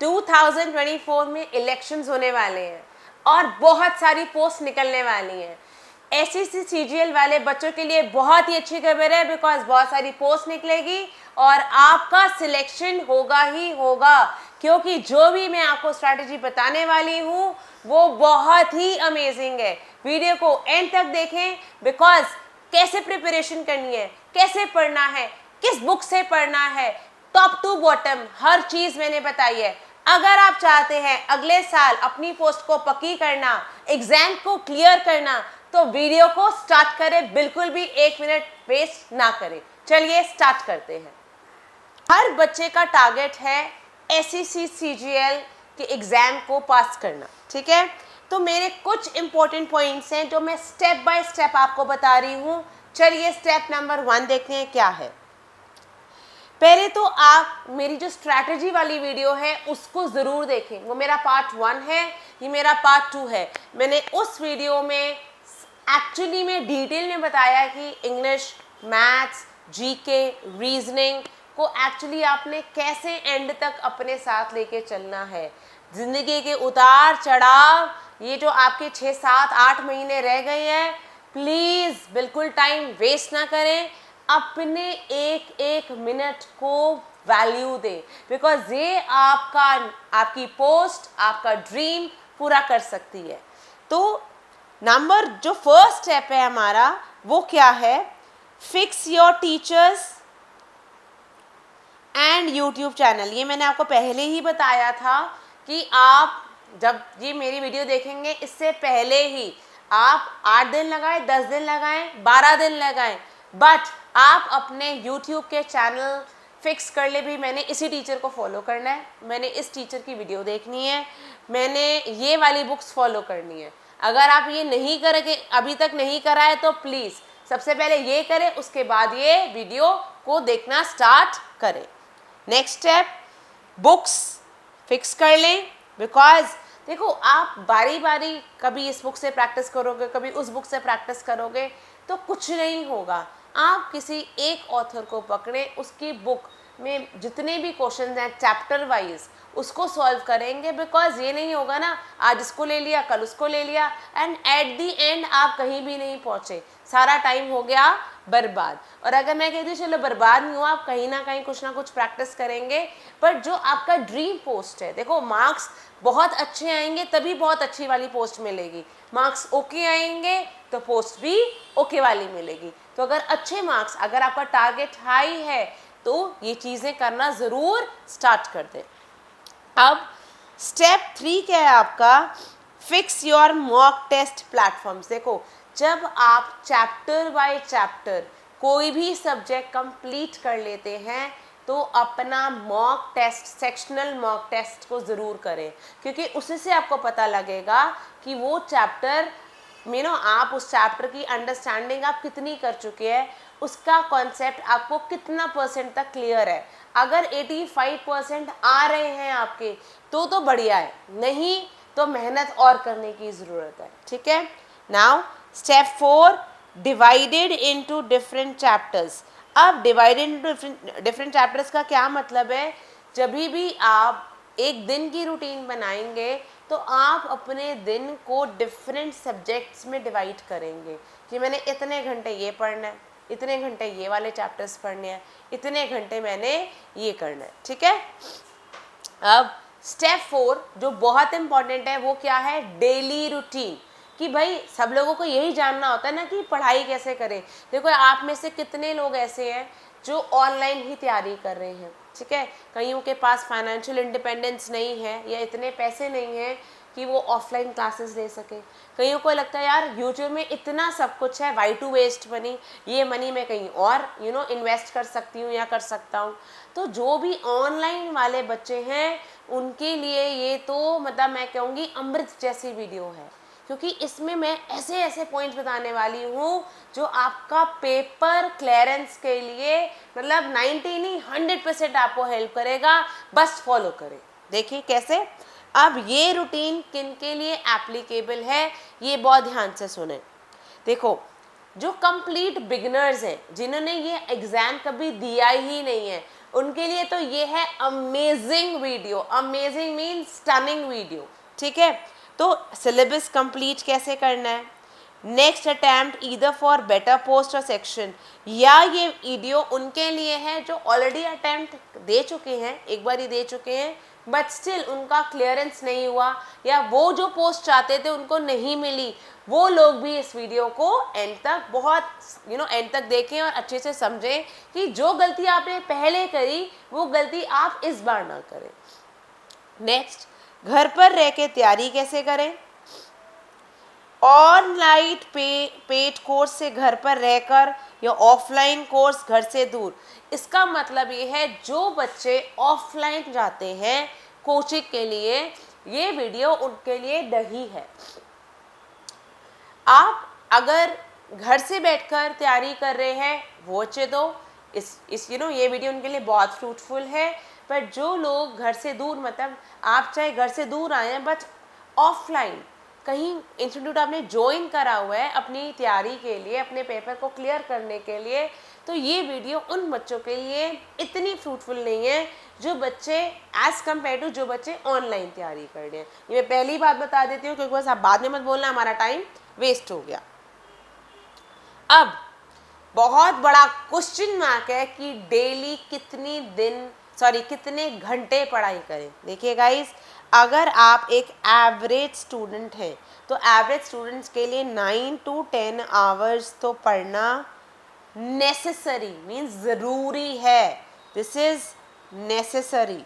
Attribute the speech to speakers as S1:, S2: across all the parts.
S1: 2024 में इलेक्शंस होने वाले हैं और बहुत सारी पोस्ट निकलने वाली हैं। एसएससी सीजीएल वाले बच्चों के लिए बहुत ही अच्छी खबर है, बिकॉज बहुत सारी पोस्ट निकलेगी और आपका सिलेक्शन होगा ही होगा, क्योंकि जो भी मैं आपको स्ट्रैटेजी बताने वाली हूँ वो बहुत ही अमेजिंग है। वीडियो को एंड तक देखें, बिकॉज कैसे प्रिपरेशन करनी है, कैसे पढ़ना है, किस बुक से पढ़ना है, टॉप टू बॉटम हर चीज मैंने बताई है। अगर आप चाहते हैं अगले साल अपनी पोस्ट को पक्की करना, एग्जाम को क्लियर करना, तो वीडियो को स्टार्ट करें, बिल्कुल भी 1 मिनट वेस्ट ना करें। चलिए स्टार्ट करते हैं। हर बच्चे का टारगेट है एसएससी सीजीएल के एग्जाम को पास करना, ठीक है। तो मेरे कुछ इंपॉर्टेंट पॉइंट्स हैं जो मैं स्टेप बाय स्टेप आपको बता रही हूँ। चलिए स्टेप नंबर 1 देखते हैं क्या है। पहले तो आप मेरी जो स्ट्रैटेजी वाली वीडियो है उसको ज़रूर देखें, वो मेरा पार्ट 1 है, ये मेरा पार्ट 2 है। मैंने उस वीडियो में एक्चुअली में डिटेल में बताया कि इंग्लिश, मैथ्स, जीके, रीजनिंग को एक्चुअली आपने कैसे एंड तक अपने साथ लेके चलना है। ज़िंदगी के उतार चढ़ाव, ये जो आपके 6, 7, 8 महीने रह गए हैं, प्लीज़ बिल्कुल टाइम वेस्ट ना करें, अपने एक एक मिनट को वैल्यू दें, बिकॉज ये आपकी पोस्ट, आपका ड्रीम पूरा कर सकती है। तो जो फर्स्ट स्टेप है हमारा वो क्या है, fix your teachers and YouTube channel. ये मैंने आपको पहले ही बताया था कि आप जब ये मेरी वीडियो देखेंगे इससे पहले ही आप 8 दिन लगाएं, 10 दिन लगाएं, 12 दिन लगाएं, बट आप अपने YouTube के चैनल फिक्स कर ले। भी मैंने इसी टीचर को फॉलो करना है, मैंने इस टीचर की वीडियो देखनी है, मैंने ये वाली बुक्स फॉलो करनी है। अगर आप ये नहीं करके अभी तक नहीं करा है तो प्लीज़ सबसे पहले ये करें, उसके बाद ये वीडियो को देखना स्टार्ट करें। नेक्स्ट स्टेप, बुक्स फिक्स कर लें, बिकॉज देखो आप बारी बारी कभी इस बुक से प्रैक्टिस करोगे, कभी उस बुक से प्रैक्टिस करोगे तो कुछ नहीं होगा। आप किसी एक ऑथर को पकड़े, उसकी बुक में जितने भी क्वेश्चन हैं चैप्टर वाइज उसको सॉल्व करेंगे, बिकॉज ये नहीं होगा ना आज इसको ले लिया कल उसको ले लिया एंड एट दी एंड आप कहीं भी नहीं पहुँचे, सारा टाइम हो गया बर्बाद। और अगर मैं कहती हूँ चलो बर्बाद नहीं हुआ, आप कहीं ना कहीं कुछ ना कुछ प्रैक्टिस करेंगे, पर जो आपका ड्रीम पोस्ट है, देखो मार्क्स बहुत अच्छे आएंगे तभी बहुत अच्छी वाली पोस्ट मिलेगी, मार्क्स ओके आएंगे तो पोस्ट भी ओके वाली मिलेगी। तो अगर अच्छे मार्क्स, अगर आपका टारगेट हाई है तो ये चीज़ें करना ज़रूर स्टार्ट कर दें। अब स्टेप 3 क्या है आपका, fix your mock test platforms. देखो जब आप चैप्टर बाय चैप्टर कोई भी सब्जेक्ट कंप्लीट कर लेते हैं तो अपना mock test, sectional mock test को ज़रूर करें, क्योंकि उसी से आपको पता लगेगा कि वो चैप्टर आप उस चैप्टर की अंडरस्टैंडिंग आप कितनी कर चुके हैं, उसका कॉन्सेप्ट आपको कितना % तक क्लियर है। अगर 85% आ रहे हैं आपके तो बढ़िया है, नहीं तो मेहनत और करने की ज़रूरत है, ठीक है। Now step 4, divided into different chapters. अब डिवाइडेड इनटू डिफरेंट चैप्टर्स का क्या मतलब है, जब भी आप एक दिन की रूटीन बनाएंगे तो आप अपने दिन को डिफरेंट सब्जेक्ट्स में डिवाइड करेंगे कि मैंने इतने घंटे ये पढ़ना है, इतने घंटे ये वाले चैप्टर्स पढ़ने हैं, इतने घंटे मैंने ये करना है, ठीक है। अब स्टेप 4 जो बहुत इंपॉर्टेंट है वो क्या है, डेली रूटीन। कि भाई सब लोगों को यही जानना होता है ना कि पढ़ाई कैसे करें। देखो आप में से कितने लोग ऐसे हैं जो ऑनलाइन ही तैयारी कर रहे हैं, ठीक है। कईयों के पास फाइनेंशियल इंडिपेंडेंस नहीं है या इतने पैसे नहीं हैं कि वो ऑफलाइन क्लासेस ले सके। कईयों को लगता है यार यूट्यूब में इतना सब कुछ है, वाई टू वेस्ट मनी, ये मनी मैं कहीं और इन्वेस्ट कर सकती हूँ या कर सकता हूँ। तो जो भी ऑनलाइन वाले बच्चे हैं उनके लिए ये तो मतलब मैं कहूँगी अमृत जैसी वीडियो है, क्योंकि इसमें मैं ऐसे ऐसे पॉइंट्स बताने वाली हूँ जो आपका पेपर क्लियरेंस के लिए मतलब 90 नहीं 100% आपको हेल्प करेगा। बस फॉलो करें। देखिए कैसे। अब ये रूटीन किन के लिए एप्लीकेबल है ये बहुत ध्यान से सुने। देखो जो कंप्लीट बिगिनर्स हैं, जिन्होंने ये एग्ज़ाम कभी दिया ही नहीं है, उनके लिए तो ये है amazing video. Amazing mean stunning video, ठीक है। तो सिलेबस कंप्लीट कैसे करना है, next attempt either for better post और सेक्शन, या ये वीडियो उनके लिए है जो ऑलरेडी अटैम्प्ट दे चुके हैं, एक बार ही दे चुके हैं, बट स्टिल उनका क्लियरेंस नहीं हुआ, या वो जो पोस्ट चाहते थे उनको नहीं मिली, वो लोग भी इस वीडियो को एंड तक बहुत एंड तक देखें और अच्छे से समझें कि जो गलती आपने पहले करी वो गलती आप इस बार ना करें। नेक्स्ट, घर पर रह के तैयारी कैसे करें। ऑनलाइन पेड कोर्स से घर पर रहकर या ऑफलाइन कोर्स घर से दूर। इसका मतलब ये है जो बच्चे ऑफलाइन जाते हैं कोचिंग के लिए, ये वीडियो उनके लिए नहीं है। आप अगर घर से बैठकर तैयारी कर रहे हैं वो अच्छे, तो इस ये वीडियो उनके लिए बहुत फ्रूटफुल है। पर जो लोग घर से दूर, मतलब आप चाहे घर से दूर आए हैं बट ऑफलाइन कहीं इंस्टीट्यूट आपने ज्वाइन करा हुआ है अपनी तैयारी के लिए, अपने पेपर को क्लियर करने के लिए, तो ये वीडियो उन बच्चों के लिए इतनी फ्रूटफुल नहीं है जो बच्चे एज कम्पेयर टू जो बच्चे ऑनलाइन तैयारी कर रहे हैं। ये मैं पहली बात बता देती हूँ क्योंकि बस आप बाद में मत बोलना हमारा टाइम वेस्ट हो गया। अब बहुत बड़ा क्वेश्चन मार्क है कि डेली कितने घंटे पढ़ाई करें। देखिए गाइस, अगर आप एक एवरेज स्टूडेंट हैं तो एवरेज स्टूडेंट्स के लिए 9 to 10 आवर्स तो पढ़ना नेसेसरी मीन्स ज़रूरी है। This is necessary.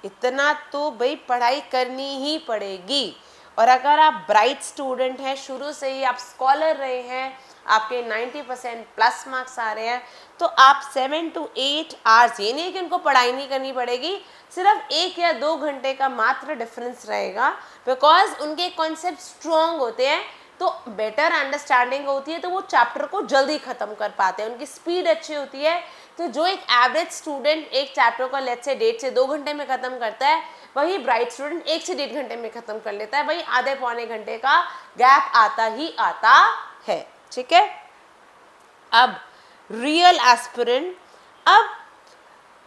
S1: इतना तो भाई पढ़ाई करनी ही पड़ेगी। और अगर आप ब्राइट स्टूडेंट हैं, शुरू से ही आप स्कॉलर रहे हैं, आपके 90% प्लस मार्क्स आ रहे हैं, तो आप 7 to 8 आवर्स, ये नहीं कि उनको पढ़ाई नहीं करनी पड़ेगी, सिर्फ 1 या 2 घंटे का मात्र डिफरेंस रहेगा, बिकॉज उनके कॉन्सेप्ट स्ट्रॉन्ग होते हैं तो बेटर अंडरस्टैंडिंग होती है, तो वो चैप्टर को जल्दी ख़त्म कर पाते हैं, उनकी स्पीड अच्छी होती है। तो जो एक एवरेज स्टूडेंट एक चैप्टर को लेट्स से 1.5 से 2 घंटे में ख़त्म करता है, वही ब्राइट स्टूडेंट 1 से 1.5 घंटे में ख़त्म कर लेता है। वही आधे पौने घंटे का गैप आता ही आता है, ठीक है। अब रियल एस्पिरेंट, अब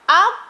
S1: आप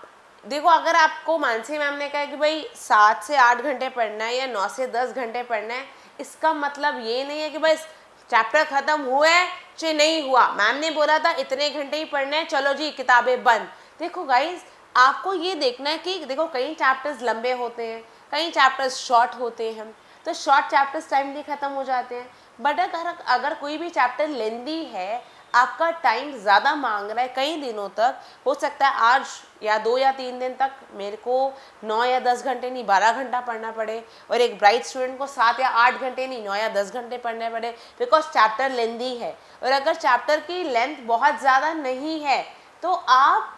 S1: देखो, अगर आपको मानसी मैम ने कहा कि भाई 7 से 8 घंटे पढ़ना है या 9 से 10 घंटे पढ़ना है, इसका मतलब ये नहीं है कि बस चैप्टर ख़त्म हुआ है चाहे नहीं हुआ, मैम ने बोला था इतने घंटे ही पढ़ना है, चलो जी किताबें बंद। देखो गाइज, आपको ये देखना है कि देखो कई चैप्टर्स लंबे होते हैं, कई चैप्टर्स शॉर्ट होते हैं, तो शॉर्ट चैप्टर्स टाइमली ख़त्म हो जाते हैं। बट अगर कोई भी चैप्टर लेंदी है, आपका टाइम ज़्यादा मांग रहा है कई दिनों तक, हो सकता है आज या 2 या 3 दिन तक मेरे को 9 या 10 घंटे नहीं 12 घंटा पढ़ना पड़े, और एक ब्राइट स्टूडेंट को 7 या 8 घंटे नहीं 9 या 10 घंटे पढ़ने पड़े, बिकॉज चैप्टर लेंदी है। और अगर चैप्टर की लेंथ बहुत ज़्यादा नहीं है तो आप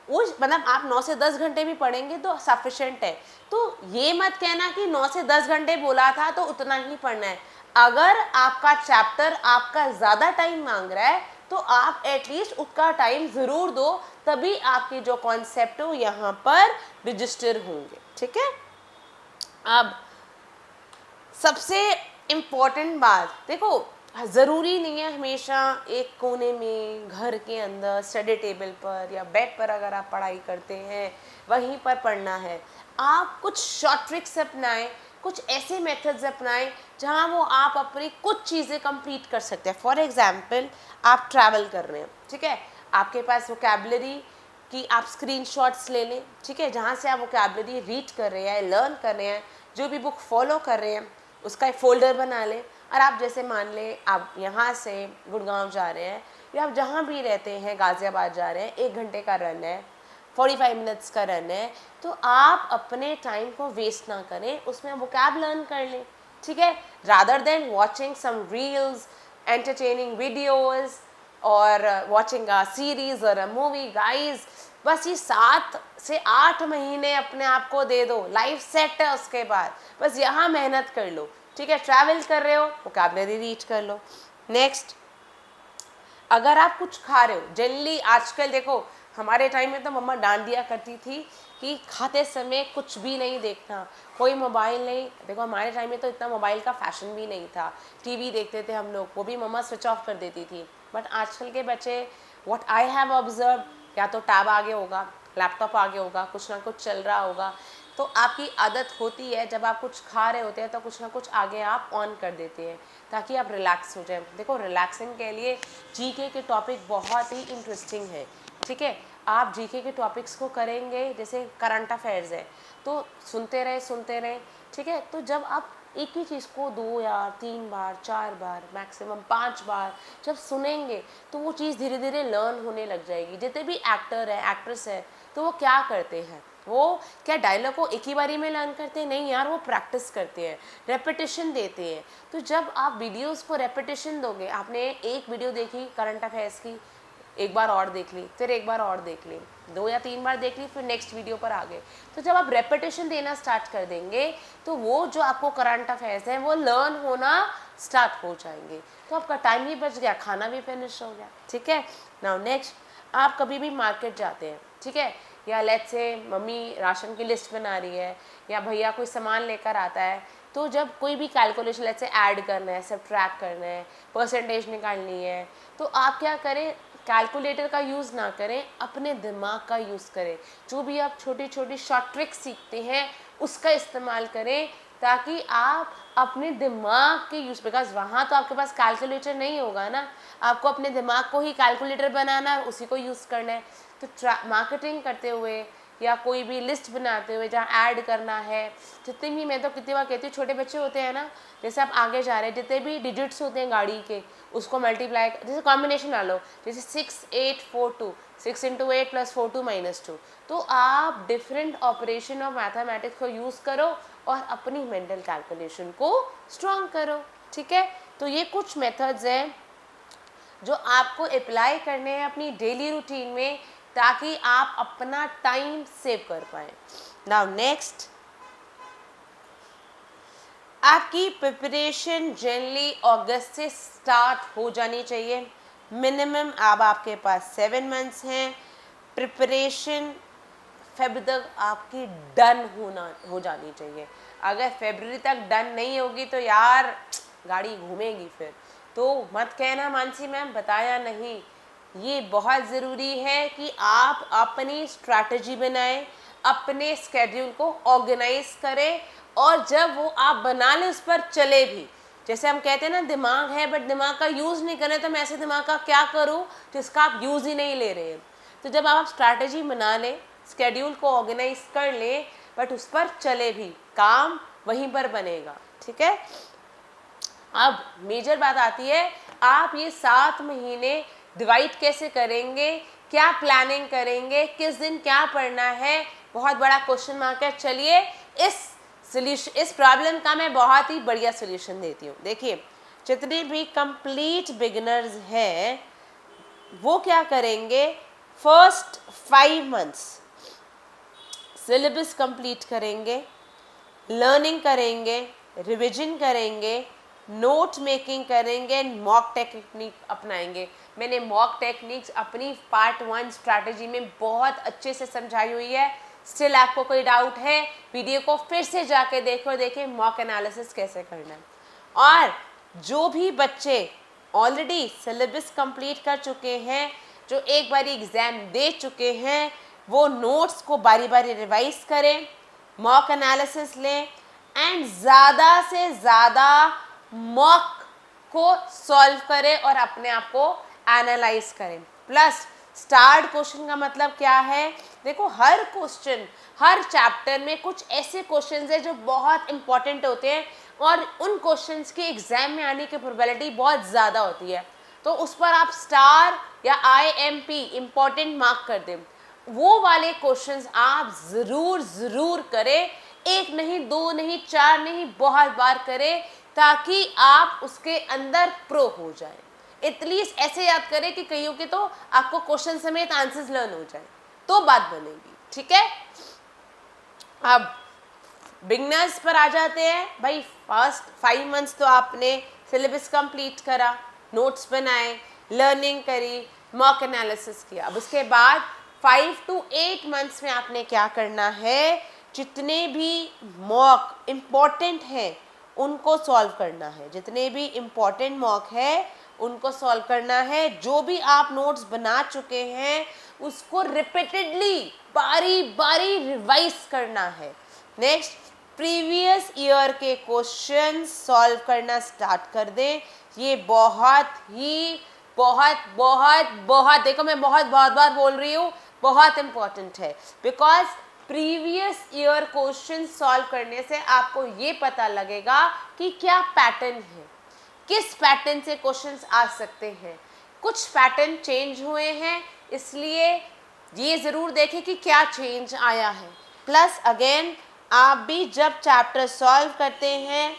S1: मतलब आप 9 से 10 घंटे भी पढ़ेंगे तो सफिशेंट है। तो ये मत कहना कि 9 से 10 घंटे बोला था तो उतना ही पढ़ना है। अगर आपका चैप्टर आपका ज़्यादा टाइम मांग रहा है तो आप एटलीस्ट उसका टाइम ज़रूर दो, तभी आपके जो कॉन्सेप्ट हो यहाँ पर रजिस्टर होंगे, ठीक है। अब सबसे इम्पॉर्टेंट बात देखो, ज़रूरी नहीं है हमेशा एक कोने में घर के अंदर स्टडी टेबल पर या बेड पर अगर आप पढ़ाई करते हैं वहीं पर पढ़ना है। आप कुछ शॉर्ट ट्रिक्स अपनाएं, कुछ ऐसे मेथड्स अपनाएं जहां वो आप अपनी कुछ चीज़ें कंप्लीट कर सकते हैं। फॉर एग्जांपल, आप ट्रैवल कर रहे हैं, ठीक है, आपके पास वोकैबुलरी की आप स्क्रीनशॉट्स ले लें, ठीक है, जहाँ से आप वोकैबुलरी रीड कर रहे हैं, लर्न कर रहे हैं, जो भी बुक फॉलो कर रहे हैं उसका एक फ़ोल्डर बना लें। और आप जैसे मान लें आप यहाँ से गुड़गांव जा रहे हैं या आप जहाँ भी रहते हैं गाज़ियाबाद जा रहे हैं, 1 घंटे का रन है, 45 मिनट्स का रन है, तो आप अपने टाइम को वेस्ट ना करें, उसमें वोकैब लर्न कर लें, ठीक है, rather than watching some reels, entertaining videos और वॉचिंग अ सीरीज़ और अ मूवी। गाइज, बस ये 7 से 8 महीने अपने आप को दे दो, लाइफ सेट है उसके बाद, बस यहाँ मेहनत कर लो, ठीक है। ट्रैवल कर रहे हो, वोकैबुलरी रीड कर लो। नेक्स्ट, अगर आप कुछ खा रहे हो, जनरली आजकल देखो, हमारे टाइम में तो मम्मा डांट दिया करती थी कि खाते समय कुछ भी नहीं देखना, कोई मोबाइल नहीं। देखो हमारे टाइम में तो इतना मोबाइल का फैशन भी नहीं था, टीवी देखते थे हम लोग, वो भी मम्मा स्विच ऑफ कर देती थी। बट आजकल के बच्चे, व्हाट आई हैव ऑब्जर्व, या तो टैब आगे होगा, लैपटॉप आगे होगा, कुछ ना कुछ चल रहा होगा। तो आपकी आदत होती है जब आप कुछ खा रहे होते हैं तो कुछ ना कुछ आगे आप ऑन कर देते हैं ताकि आप रिलैक्स हो जाए। देखो रिलैक्सिंग के लिए जीके के टॉपिक बहुत ही इंटरेस्टिंग है, ठीक है। आप जीके के टॉपिक्स को करेंगे, जैसे करंट अफेयर्स है तो सुनते रहे, ठीक है। तो जब आप एक ही चीज़ को 2 या 3 बार 4 बार मैक्सिमम 5 बार जब सुनेंगे तो वो चीज़ धीरे धीरे लर्न होने लग जाएगी। जितने भी एक्टर है, एक्ट्रेस है, तो वो क्या करते हैं, वो क्या डायलॉग को एक ही बारी में लर्न करते हैं? नहीं यार, वो प्रैक्टिस करते हैं, रेपिटेशन देते हैं। तो जब आप वीडियोस को रेपिटेशन दोगे, आपने एक वीडियो देखी करंट अफेयर्स की, एक बार और देख ली, फिर एक बार और देख ली, 2 या 3 बार देख ली, फिर नेक्स्ट वीडियो पर आ गए। तो जब आप रेपिटेशन देना स्टार्ट कर देंगे तो वो जो आपको करंट अफेयर्स हैं वो लर्न होना स्टार्ट हो जाएंगे। तो आपका टाइम भी बच गया, खाना भी फिनिश हो गया, ठीक है। नाउ नेक्स्ट, आप कभी भी मार्केट जाते हैं, ठीक है, या लेट्स से मम्मी राशन की लिस्ट बना रही है या भैया कोई सामान लेकर आता है, तो जब कोई भी कैलकुलेशन लेट्स से ऐड करना है, सब्ट्रैक्ट करना है, परसेंटेज निकालनी है, तो आप क्या करें, कैलकुलेटर का यूज़ ना करें, अपने दिमाग का यूज़ करें। जो भी आप छोटी छोटी शॉर्ट ट्रिक्स सीखते हैं उसका इस्तेमाल करें ताकि आप अपने दिमाग के यूज़, बिकॉज वहाँ तो आपके पास कैलकुलेटर नहीं होगा ना, आपको अपने दिमाग को ही कैलकुलेटर बनाना है, उसी को यूज़ करना है। तो मार्केटिंग करते हुए या कोई भी लिस्ट बनाते हुए जहाँ ऐड करना है, जितने भी, मैं तो कितनी बार कहती हूँ, छोटे बच्चे होते हैं ना, जैसे आप आगे जा रहे हैं, जितने भी डिजिट्स होते हैं गाड़ी के उसको मल्टीप्लाई, जैसे कॉम्बिनेशन ला लो, जैसे 6 8 4 2, 6 × 8 + 4 2 - 2, तो आप डिफरेंट ऑपरेशन ऑफ मैथमेटिक्स को यूज़ करो और अपनी मेंटल कैलकुलेशन को स्ट्रॉन्ग करो, ठीक है। तो ये कुछ मेथड्स हैं जो आपको अप्लाई करने हैं अपनी डेली रूटीन में ताकि आप अपना टाइम सेव कर पाएँ। नाउ नेक्स्ट, आपकी प्रिपरेशन जनरली अगस्त से स्टार्ट हो जानी चाहिए। मिनिमम अब आपके पास 7 मंथ्स हैं। प्रिपरेशन फेब तक आपकी डन हो जानी चाहिए। अगर फरवरी तक डन नहीं होगी तो यार गाड़ी घूमेगी फिर। तो मत कहना मानसी मैम बताया नहीं, ये बहुत ज़रूरी है कि आप अपनी स्ट्रैटेजी बनाएं, अपने स्केड्यूल को ऑर्गेनाइज करें और जब वो आप बना लें उस पर चले भी। जैसे हम कहते हैं ना, दिमाग है बट दिमाग का यूज़ नहीं करें, तो मैं ऐसे दिमाग का क्या करूं जिसका आप यूज़ ही नहीं ले रहे हैं। तो जब आप स्ट्रैटेजी बना लें, स्केड्यूल को ऑर्गेनाइज कर लें बट उस पर चले भी, काम वहीं पर बनेगा, ठीक है। अब मेजर बात आती है, आप ये 7 महीने डिवाइड कैसे करेंगे, क्या प्लानिंग करेंगे, किस दिन क्या पढ़ना है, बहुत बड़ा क्वेश्चन मार्क है। चलिए इस प्रॉब्लम का मैं बहुत ही बढ़िया सोल्यूशन देती हूँ। देखिए, जितने भी कंप्लीट बिगिनर्स हैं वो क्या करेंगे, फर्स्ट 5 मंथ्स सिलेबस कंप्लीट करेंगे, लर्निंग करेंगे, रिवीजन करेंगे, नोट मेकिंग करेंगे, मॉक टेक्निक अपनाएंगे। मैंने मॉक टेक्निक्स अपनी पार्ट 1 स्ट्रैटेजी में बहुत अच्छे से समझाई हुई है। स्टिल आपको कोई डाउट है, वीडियो को फिर से जाके देखो, देखें मॉक एनालिसिस कैसे करना है। और जो भी बच्चे ऑलरेडी सिलेबस कंप्लीट कर चुके हैं, जो एक बारी एग्ज़ाम दे चुके हैं, वो नोट्स को बारी बारी रिवाइज करें, मॉक एनालिसिस लें एंड ज़्यादा से ज़्यादा मॉक को सॉल्व करें और अपने आप को एनालाइज करें। प्लस स्टार्ट क्वेश्चन का मतलब क्या है, देखो हर क्वेश्चन, हर चैप्टर में कुछ ऐसे क्वेश्चंस हैं जो बहुत इंपॉर्टेंट होते हैं और उन क्वेश्चंस के एग्जाम में आने की प्रोबेबिलिटी बहुत ज़्यादा होती है। तो उस पर आप स्टार या IMP इम्पॉर्टेंट मार्क कर दें। वो वाले क्वेश्चंस आप ज़रूर करें, 1 नहीं 2 नहीं 4 नहीं, बहुत बार करें ताकि आप उसके अंदर प्रो हो जाए। एटलीस्ट ऐसे याद करें कि कईयों के तो आपको क्वेश्चन समेत आंसर्स लर्न हो जाए, तो बात बनेगी, ठीक है। अब बिगनर्स पर आ जाते हैं। भाई फर्स्ट 5 मंथ्स तो आपने सिलेबस कंप्लीट करा, नोट्स बनाए, लर्निंग करी, मॉक एनालिसिस किया। अब उसके बाद 5 to 8 मंथ्स में आपने क्या करना है, जितने भी मॉक इम्पॉर्टेंट हैं उनको सॉल्व करना है। जितने भी इम्पॉर्टेंट मॉक है उनको सॉल्व करना है। जो भी आप नोट्स बना चुके हैं उसको रिपीटेडली बारी बारी रिवाइज करना है। नेक्स्ट, प्रीवियस ईयर के क्वेश्चन सॉल्व करना स्टार्ट कर दें। ये बहुत ही बहुत देखो मैं बहुत बार बोल रही हूँ, बहुत इंपॉर्टेंट है। Because previous year question solve करने से आपको ये पता लगेगा कि क्या पैटर्न है, किस पैटर्न से क्वेश्चंस आ सकते हैं। कुछ पैटर्न चेंज हुए हैं, इसलिए ये ज़रूर देखें कि क्या चेंज आया है। प्लस अगेन आप भी जब चैप्टर सॉल्व करते हैं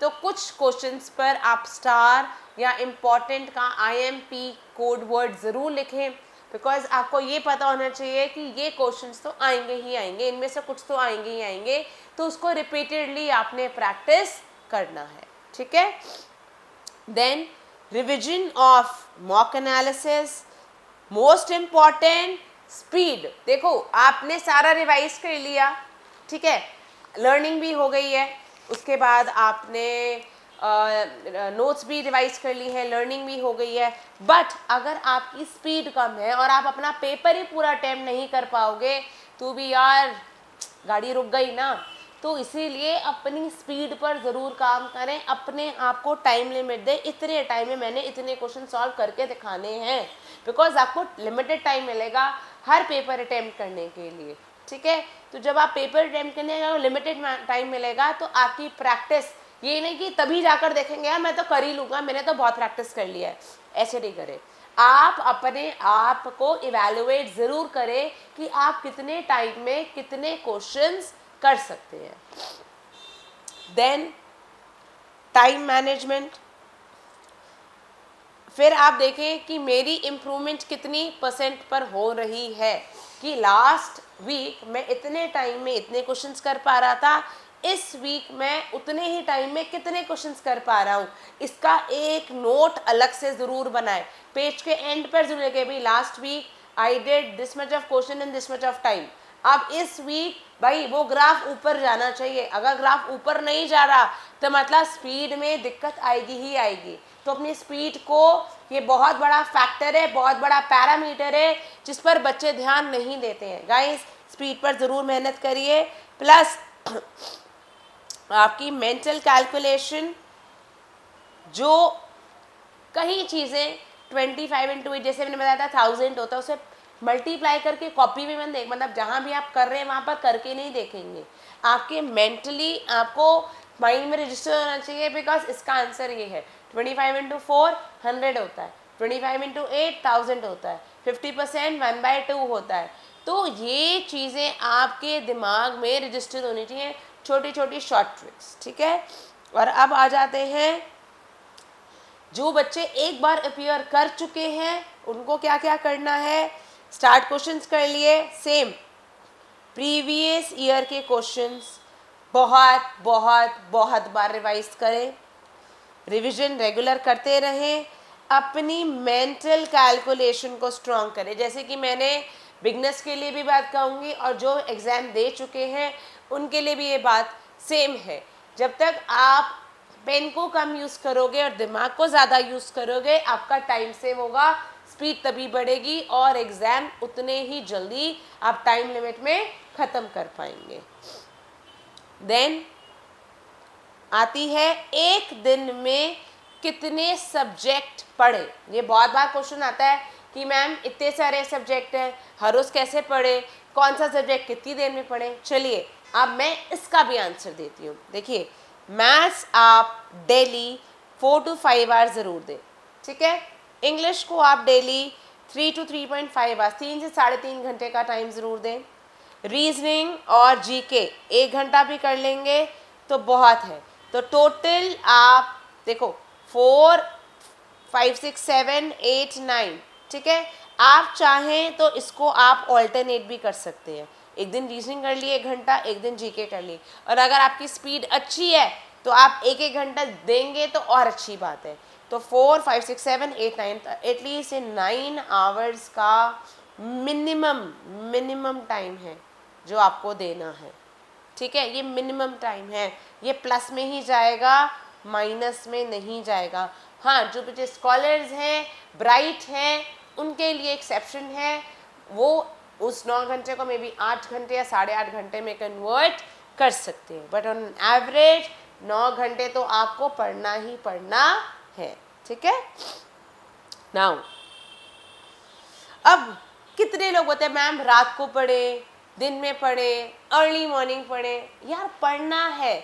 S1: तो कुछ क्वेश्चंस पर आप स्टार या इम्पॉर्टेंट का IMP कोड वर्ड ज़रूर लिखें। बिकॉज आपको ये पता होना चाहिए कि ये क्वेश्चंस तो आएंगे ही आएंगे, इनमें से कुछ तो आएंगे ही आएंगे, तो उसको रिपीटेडली आपने प्रैक्टिस करना है। ठीक है। Then revision of mock analysis, most important speed. देखो आपने सारा रिवाइज कर लिया, ठीक है, लर्निंग भी हो गई है, उसके बाद आपने नोट्स भी रिवाइज कर ली है, लर्निंग भी हो गई है। बट अगर आपकी स्पीड कम है और आप अपना पेपर ही पूरा अटेम्प्ट नहीं कर पाओगे तो भी यार गाड़ी रुक गई ना। तो इसीलिए अपनी स्पीड पर ज़रूर काम करें, अपने आप को टाइम लिमिट दें, इतने टाइम में मैंने इतने क्वेश्चन सॉल्व करके दिखाने हैं। बिकॉज आपको लिमिटेड टाइम मिलेगा हर पेपर अटेम्प्ट करने के लिए। ठीक है, तो जब आप पेपर अटेम्प्ट करने का लिमिटेड टाइम मिलेगा तो आपकी प्रैक्टिस, ये नहीं कि तभी जाकर देखेंगे यार मैं तो कर ही लूँगा, मैंने तो बहुत प्रैक्टिस कर लिया है, ऐसे नहीं करें। आप अपने आप को इवैल्यूएट ज़रूर करें कि आप कितने टाइम में कितने क्वेश्चंस कर सकते हैं। देन टाइम मैनेजमेंट, फिर आप देखें कि मेरी इम्प्रूवमेंट कितनी % पर हो रही है, कि लास्ट वीक मैं इतने टाइम में इतने क्वेश्चंस कर पा रहा था, इस वीक मैं उतने ही टाइम में कितने क्वेश्चंस कर पा रहा हूँ। इसका एक नोट अलग से ज़रूर बनाएं, पेज के एंड पर ज़रूर लिखें भाई last week I did this much of question in this much of time. अब इस वीक भाई वो ग्राफ ऊपर जाना चाहिए, अगर ग्राफ ऊपर नहीं जा रहा तो मतलब स्पीड में दिक्कत आएगी ही आएगी। तो अपनी स्पीड को, ये बहुत बड़ा फैक्टर है, बहुत बड़ा पैरामीटर है जिस पर बच्चे ध्यान नहीं देते हैं। गाइस स्पीड पर ज़रूर मेहनत करिए। प्लस आपकी मेंटल कैलकुलेशन, जो कई चीज़ें 25 × 8 जैसे मैंने बताया था 1000 होता है, उसे मल्टीप्लाई करके कॉपी में मत देख, मतलब जहाँ भी आप कर रहे हैं वहाँ पर करके नहीं देखेंगे, आपके मेंटली आपको माइंड में रजिस्टर होना चाहिए। बिकॉज इसका आंसर ये है 25 × 4 100 होता है, 25 × 8 1000 होता है, 50% 1/2 होता है। तो ये चीज़ें आपके दिमाग में रजिस्टर होनी चाहिए, छोटी छोटी शॉर्ट ट्रिक्स। ठीक है, और अब आ जाते हैं जो बच्चे एक बार अपीयर कर चुके हैं उनको क्या क्या करना है। स्टार्ट क्वेश्चंस कर लिए, सेम प्रीवियस ईयर के क्वेश्चंस बहुत बार रिवाइज करें, रिवीजन रेगुलर करते रहें, अपनी मेंटल कैलकुलेशन को स्ट्रॉन्ग करें। जैसे कि मैंने बिगनर्स के लिए भी बात कहूँगी और जो एग्ज़ाम दे चुके हैं उनके लिए भी ये बात सेम है। जब तक आप पेन को कम यूज़ करोगे और दिमाग को ज़्यादा यूज़ करोगे, आपका टाइम सेव होगा, स्पीड तभी बढ़ेगी और एग्ज़ाम उतने ही जल्दी आप टाइम लिमिट में ख़त्म कर पाएंगे। देन आती है एक दिन में कितने सब्जेक्ट पढ़े। ये बहुत बार क्वेश्चन आता है कि मैम इतने सारे सब्जेक्ट हैं, हर रोज़ कैसे पढ़े, कौन सा सब्जेक्ट कितनी देर में पढ़े। चलिए अब मैं इसका भी आंसर देती हूँ। देखिए मैथ्स आप डेली 4 to 5 आवर्स ज़रूर दें, ठीक है। इंग्लिश को आप डेली 3 to 3.5 आवर्स, 3 से 3.5 घंटे का टाइम ज़रूर दें। रीजनिंग और जीके 1 घंटा भी कर लेंगे तो बहुत है। तो टोटल आप देखो 4 5 6 7 8 9, ठीक है। आप चाहें तो इसको आप ऑल्टरनेट भी कर सकते हैं, एक दिन रीजनिंग कर लिए 1 घंटा, एक दिन जीके कर ली। और अगर आपकी स्पीड अच्छी है तो आप 1 घंटा देंगे तो और अच्छी बात है। तो 4 5 6 7 8 9 एटलीस्ट 9 आवर्स का मिनिमम टाइम है जो आपको देना है, ठीक है। ये मिनिमम टाइम है, ये प्लस में ही जाएगा, माइनस में नहीं जाएगा। हाँ, जो बच्चे स्कॉलर्स हैं, ब्राइट हैं, उनके लिए एक्सेप्शन है। वो उस 9 घंटे को मे बी 8 घंटे या 8.5 घंटे में कन्वर्ट कर सकते हैं, बट ऑन एवरेज 9 घंटे तो आपको पढ़ना ही पढ़ना है, ठीक है। नाउ अब कितने लोग होते हैं मैम रात को पढ़े, दिन में पढ़े, अर्ली मॉर्निंग पढ़े, यार पढ़ना है।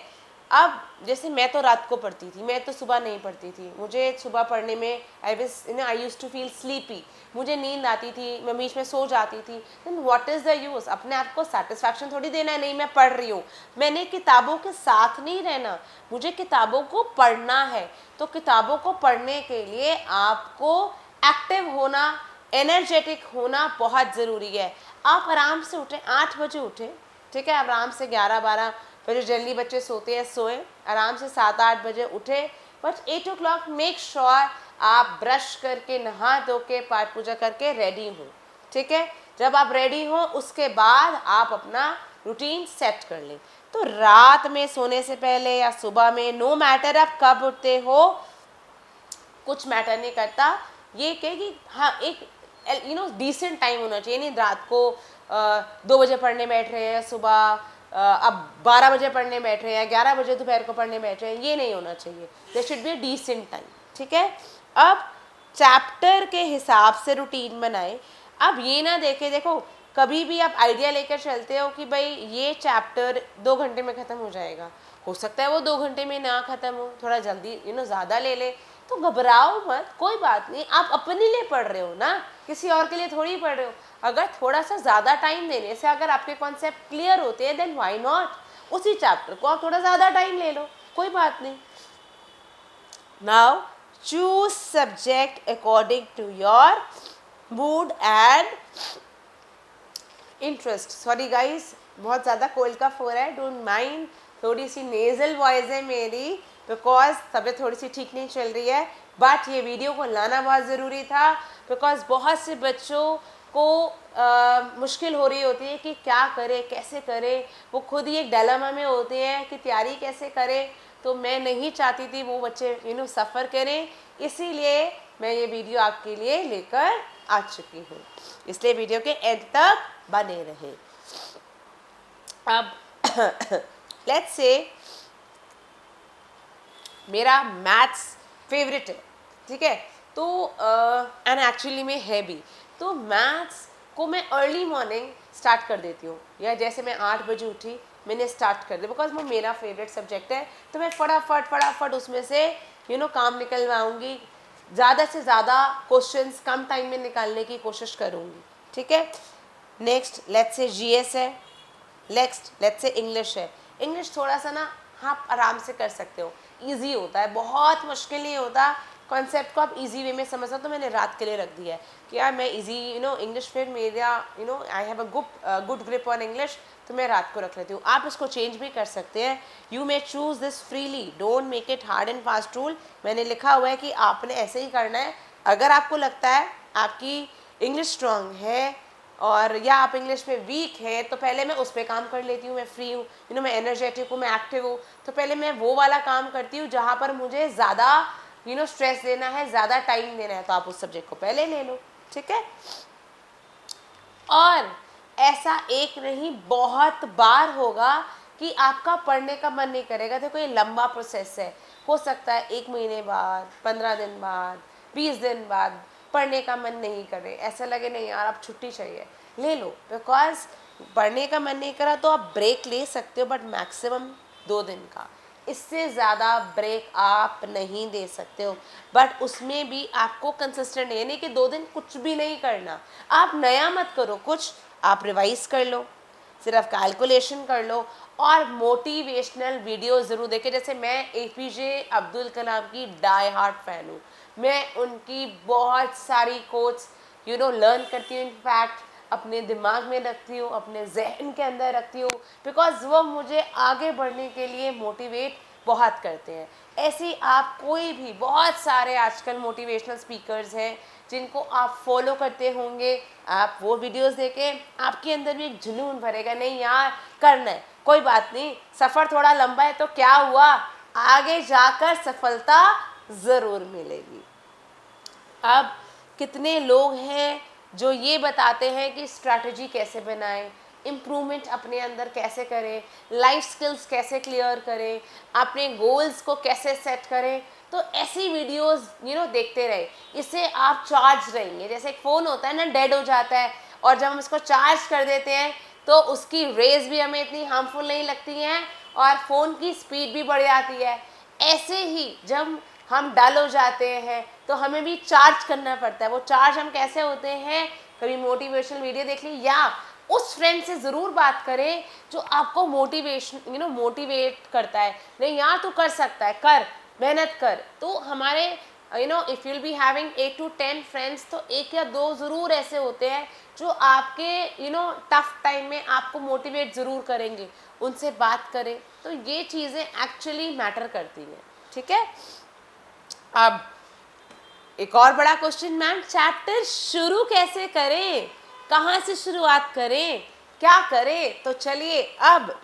S1: अब जैसे मैं तो रात को पढ़ती थी, मैं तो सुबह नहीं पढ़ती थी, मुझे सुबह पढ़ने में आई यूज टू फील स्लीपी, मुझे नींद आती थी, मैं बीच में सो जाती थी। Then what is the use? अपने आप को सेटिस्फैक्शन थोड़ी देना है, नहीं मैं पढ़ रही हूँ, मैंने किताबों के साथ नहीं रहना, मुझे किताबों को पढ़ना है। तो किताबों को पढ़ने के लिए आपको एक्टिव होना, एनर्जेटिक होना बहुत ज़रूरी है। आप आराम से उठें, 8 बजे उठें, ठीक है, आराम से 11-12 बजे जल्दी बच्चे सोते हैं सोएं, आराम से 7-8 बजे उठे, बट 8 o'clock मेक श्योर आप ब्रश करके नहा धो के पाठ पूजा करके रेडी हो, ठीक है। जब आप रेडी हो उसके बाद आप अपना रूटीन सेट कर लें। तो रात में सोने से पहले या सुबह में, नो मैटर आप कब उठते हो, कुछ मैटर नहीं करता, ये कहे कि हाँ एक डिसेंट टाइम होना चाहिए। नहीं रात को 2 बजे पढ़ने बैठ रहे हैं, सुबह अब 12 बजे पढ़ने बैठ रहे हैं, 11 बजे दोपहर को पढ़ने बैठ रहे हैं, ये नहीं होना चाहिए। There should be a decent time, ठीक है। अब चैप्टर के हिसाब से रूटीन बनाए। अब ये ना देखो कभी भी आप आइडिया लेकर चलते हो कि भाई ये चैप्टर 2 घंटे में ख़त्म हो जाएगा, हो सकता है वो 2 घंटे में ना ख़त्म हो, थोड़ा जल्दी ज़्यादा ले ले, तो घबराओ मत, कोई बात नहीं, आप अपने लिए पढ़ रहे हो ना, किसी और के लिए थोड़ी पढ़ रहे हो। अगर थोड़ा सा ज़्यादा टाइम देने से अगर आपके कॉन्सेप्ट क्लियर होते हैं, देन व्हाई नॉट, उसी चैप्टर को आप थोड़ा ज़्यादा टाइम ले लो, कोई बात नहीं। Now choose subject according to your mood and interest. Sorry guys, बहुत ज़्यादा कोल्ड का फोर है, डोंट माइंड, थोड़ी सी नेजल वॉइस है मेरी, बिकॉज तबीयत थोड़ी सी ठीक नहीं चल रही है, बट ये वीडियो को लाना बहुत ज़रूरी था, बिकॉज बहुत से बच्चों को मुश्किल हो रही होती है कि क्या करें, कैसे करें, वो खुद ही एक डायलेमा में होते हैं कि तैयारी कैसे करें। तो मैं नहीं चाहती थी वो बच्चे सफ़र करें, इसीलिए मैं ये वीडियो आपके लिए लेकर आ चुकी हूँ, इसलिए वीडियो के एंड तक बने रहे। अब लेट्स से मेरा मैथ्स फेवरेट है, ठीक है, तो एंड एक्चुअली में है भी, तो मैथ्स को मैं अर्ली मॉर्निंग स्टार्ट कर देती हूँ, या जैसे मैं 8 बजे उठी मैंने स्टार्ट कर दिया, बिकॉज वो मेरा फेवरेट सब्जेक्ट है, तो मैं फटाफट उसमें से काम निकलवाऊँगी, ज़्यादा से ज़्यादा क्वेश्चंस कम टाइम में निकालने की कोशिश करूँगी, ठीक है। नेक्स्ट लेट्स से जीएस है, नेक्स्ट लेट्स से इंग्लिश है। इंग्लिश थोड़ा सा ना आप आराम से कर सकते हो, इजी होता है, बहुत मुश्किल नहीं होता, कॉन्सेप्ट को आप इजी वे में समझना, तो मैंने रात के लिए रख दिया है कि यार मैं इजी इंग्लिश, फिर मेरा I have a good grip on English, तो मैं रात को रख लेती हूँ। आप इसको चेंज भी कर सकते हैं, you may choose this freely, don't make it hard and fast rule. मैंने लिखा हुआ है कि आपने ऐसे ही करना है। अगर आपको लगता है आपकी इंग्लिश स्ट्रांग है और या आप इंग्लिश में वीक है, तो पहले मैं उस पर काम कर लेती हूँ, मैं फ्री हूँ, मैं एनर्जेटिक हूँ, मैं एक्टिव हूँ, तो पहले मैं वो वाला काम करती हूँ जहाँ पर मुझे ज़्यादा स्ट्रेस देना है, ज़्यादा टाइम देना है, तो आप उस सब्जेक्ट को पहले ले लो, ठीक है। और ऐसा एक नहीं बहुत बार होगा कि आपका पढ़ने का मन नहीं करेगा, देखो ये लंबा प्रोसेस है, हो सकता है 1 महीने बाद, 15 दिन बाद, 20 दिन बाद पढ़ने का मन नहीं करे, ऐसा लगे नहीं यार आप छुट्टी चाहिए, ले लो, बिकॉज पढ़ने का मन नहीं करा तो आप ब्रेक ले सकते हो, बट मैक्सिमम 2 दिन का, इससे ज़्यादा ब्रेक आप नहीं दे सकते हो। बट उसमें भी आपको कंसिस्टेंट, यानी कि 2 दिन कुछ भी नहीं करना, आप नया मत करो कुछ, आप रिवाइज कर लो, सिर्फ कैलकुलेशन कर लो और मोटिवेशनल वीडियो ज़रूर देखें। जैसे मैं APJ अब्दुल कलाम की डाई हार्ट फ़ैन हूँ, मैं उनकी बहुत सारी कोट्स लर्न करती हूँ, इनफैक्ट अपने दिमाग में रखती हूँ, अपने जहन के अंदर रखती हूँ, बिकॉज वो मुझे आगे बढ़ने के लिए मोटिवेट बहुत करते हैं। ऐसे आप कोई भी, बहुत सारे आजकल मोटिवेशनल स्पीकर्स हैं जिनको आप फॉलो करते होंगे, आप वो वीडियोस देखें, आपके अंदर भी एक जुनून भरेगा, नहीं यार करना है, कोई बात नहीं, सफ़र थोड़ा लंबा है तो क्या हुआ, आगे जाकर सफलता ज़रूर मिलेगी। अब कितने लोग हैं जो ये बताते हैं कि स्ट्रैटेजी कैसे बनाएं, इम्प्रूवमेंट अपने अंदर कैसे करें, लाइफ स्किल्स कैसे क्लियर करें, अपने गोल्स को कैसे सेट करें। तो ऐसी वीडियोस देखते रहे, इससे आप चार्ज रहेंगे। जैसे एक फ़ोन होता है ना, डेड हो जाता है और जब हम इसको चार्ज कर देते हैं तो उसकी रेज भी हमें इतनी हार्मफुल नहीं लगती हैं और फ़ोन की स्पीड भी बढ़ जाती है। ऐसे ही जब हम डल हो जाते हैं तो हमें भी चार्ज करना पड़ता है। वो चार्ज हम कैसे होते हैं, कभी मोटिवेशनल वीडियो देख ली या उस फ्रेंड से ज़रूर बात करें जो आपको मोटिवेशन मोटिवेट करता है, नहीं यार तू कर सकता है, कर, मेहनत कर। तो हमारे if you'll be having 8 to 10 friends, तो एक या दो ज़रूर ऐसे होते हैं जो आपके टफ टाइम में आपको मोटिवेट ज़रूर करेंगे। उनसे बात करें। तो ये चीज़ें एक्चुअली मैटर करती हैं। ठीक है, अब एक और बड़ा क्वेश्चन, मैम चैप्टर शुरू कैसे करें, कहाँ से शुरुआत करें, क्या करें? तो चलिए अब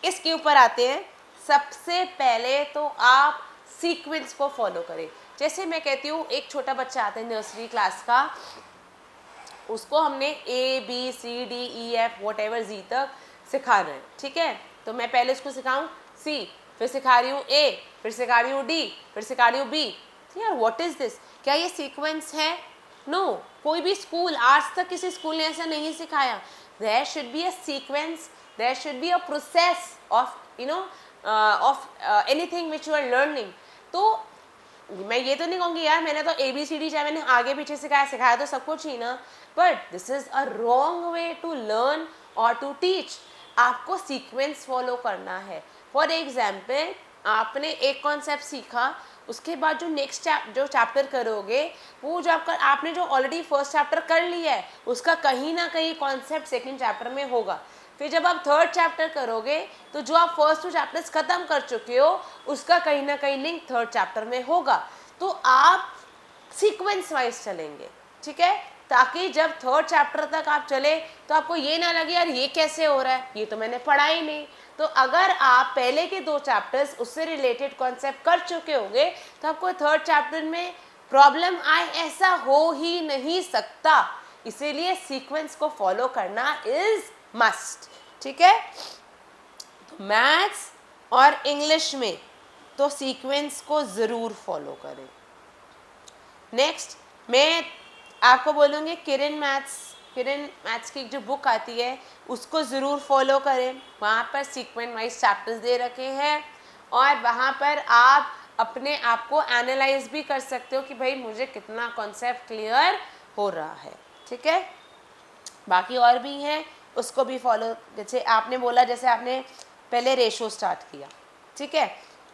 S1: इसके ऊपर आते हैं। सबसे पहले तो आप सीक्वेंस को फॉलो करें। जैसे मैं कहती हूँ, एक छोटा बच्चा आता है नर्सरी क्लास का, उसको हमने ABCDEF whatever Z तक सिखाना है। ठीक है, तो मैं पहले उसको सिखाऊं C, फिर सिखा रही हूँ A, फिर सिखा रही हूँ D, फिर सिखा रही हूँ B। तो यार व्हाट इज दिस, क्या ये सीक्वेंस है? नो, कोई भी स्कूल, आज तक किसी स्कूल ने ऐसा नहीं सिखाया। There should be a sequence, there should be a process of anything which you are learning. तो मैं ये तो नहीं कहूँगी यार मैंने तो ABCD चाहे मैंने आगे पीछे सिखाया तो सब कुछ ही ना, but this is a wrong way to learn और टू टीच। आपको सीक्वेंस फॉलो करना है। फॉर एग्जाम्पल, आपने एक कॉन्सेप्ट सीखा, उसके बाद जो नेक्स्ट जो चैप्टर करोगे, वो जो आपने जो ऑलरेडी फर्स्ट चैप्टर कर लिया है उसका कहीं ना कहीं कॉन्सेप्ट सेकंड चैप्टर में होगा। फिर जब आप थर्ड चैप्टर करोगे तो जो आप फर्स्ट 2 चैप्टर्स ख़त्म कर चुके हो उसका कहीं ना कहीं लिंक थर्ड चैप्टर में होगा। तो आप सीक्वेंस वाइज चलेंगे। ठीक है, ताकि जब थर्ड चैप्टर तक आप चले तो आपको ये ना लगे यार ये कैसे हो रहा है, ये तो मैंने पढ़ा ही नहीं। तो अगर आप पहले के 2 चैप्टर्स उससे रिलेटेड कॉन्सेप्ट कर चुके होंगे तो आपको थर्ड चैप्टर में प्रॉब्लम आए ऐसा हो ही नहीं सकता। इसीलिए सीक्वेंस को फॉलो करना इज मस्ट। ठीक है, तो मैथ्स और इंग्लिश में तो सीक्वेंस को ज़रूर फॉलो करें। नेक्स्ट मैं आपको बोलूँगी किरण मैथ्स की जो बुक आती है उसको ज़रूर फॉलो करें। वहाँ पर सीक्वेंस वाइज चैप्टर्स दे रखे हैं और वहाँ पर आप अपने आप को एनालाइज भी कर सकते हो कि भाई मुझे कितना कॉन्सेप्ट क्लियर हो रहा है। ठीक है, बाकी और भी हैं उसको भी फॉलो। जैसे आपने बोला, जैसे आपने पहले रेशो स्टार्ट किया, ठीक है,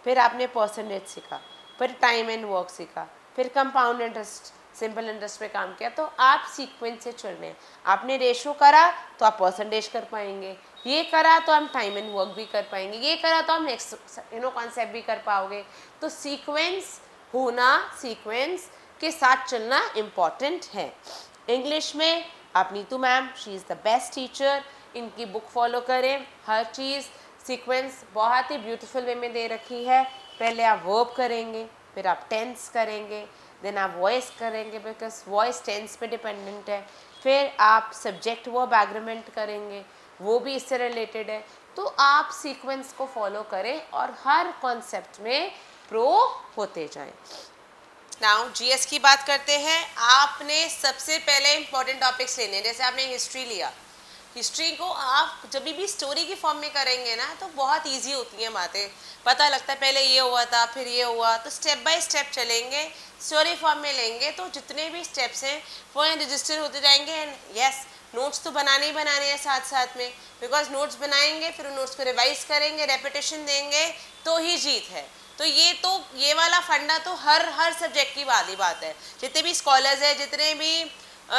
S1: फिर आपने परसेंटेज सीखा, फिर टाइम एंड वर्क सीखा, फिर कंपाउंड इंटरेस्ट, सिंपल इंटरेस्ट पे काम किया। तो आप सीक्वेंस से चल रहे हैं। आपने रेशो करा तो आप परसेंटेज कर पाएंगे, ये करा तो हम टाइम एंड वर्क भी कर पाएंगे, ये करा तो हम नेक्स्ट कॉन्सेप्ट भी कर पाओगे। तो सीक्वेंस होना, सीक्वेंस के साथ चलना इम्पॉर्टेंट है। इंग्लिश में आप Neetu ma'am, she is the best teacher, इनकी बुक फॉलो करें। हर चीज़ सीक्वेंस बहुत ही ब्यूटीफुल वे में दे रखी है। पहले आप वर्ब करेंगे, फिर आप टेंस करेंगे, देन आप वॉइस करेंगे बिकॉज वॉइस टेंस पे डिपेंडेंट है, फिर आप सब्जेक्ट वर्ब एग्रीमेंट करेंगे, वो भी इससे रिलेटेड है। तो आप सीक्वेंस को फॉलो करें और हर कॉन्सेप्ट में प्रो होते जाएं। नाउ जीएस की बात करते हैं। आपने सबसे पहले इंपॉर्टेंट टॉपिक्स लेने, जैसे आपने हिस्ट्री लिया, हिस्ट्री को आप जब भी स्टोरी की फॉर्म में करेंगे ना तो बहुत इजी होती हैं बातें, पता लगता है पहले ये हुआ था फिर ये हुआ। तो स्टेप बाय स्टेप चलेंगे, स्टोरी फॉर्म में लेंगे तो जितने भी स्टेप्स हैं वो रजिस्टर होते जाएंगे। एंड यस, नोट्स तो बनाने ही बनाने हैं साथ साथ में, बिकॉज नोट्स बनाएंगे फिर उन नोट्स को रिवाइज करेंगे, रेपिटेशन देंगे तो ही जीत है। तो ये वाला फंडा तो हर सब्जेक्ट की बात है। जितने भी स्कॉलर्स हैं, जितने भी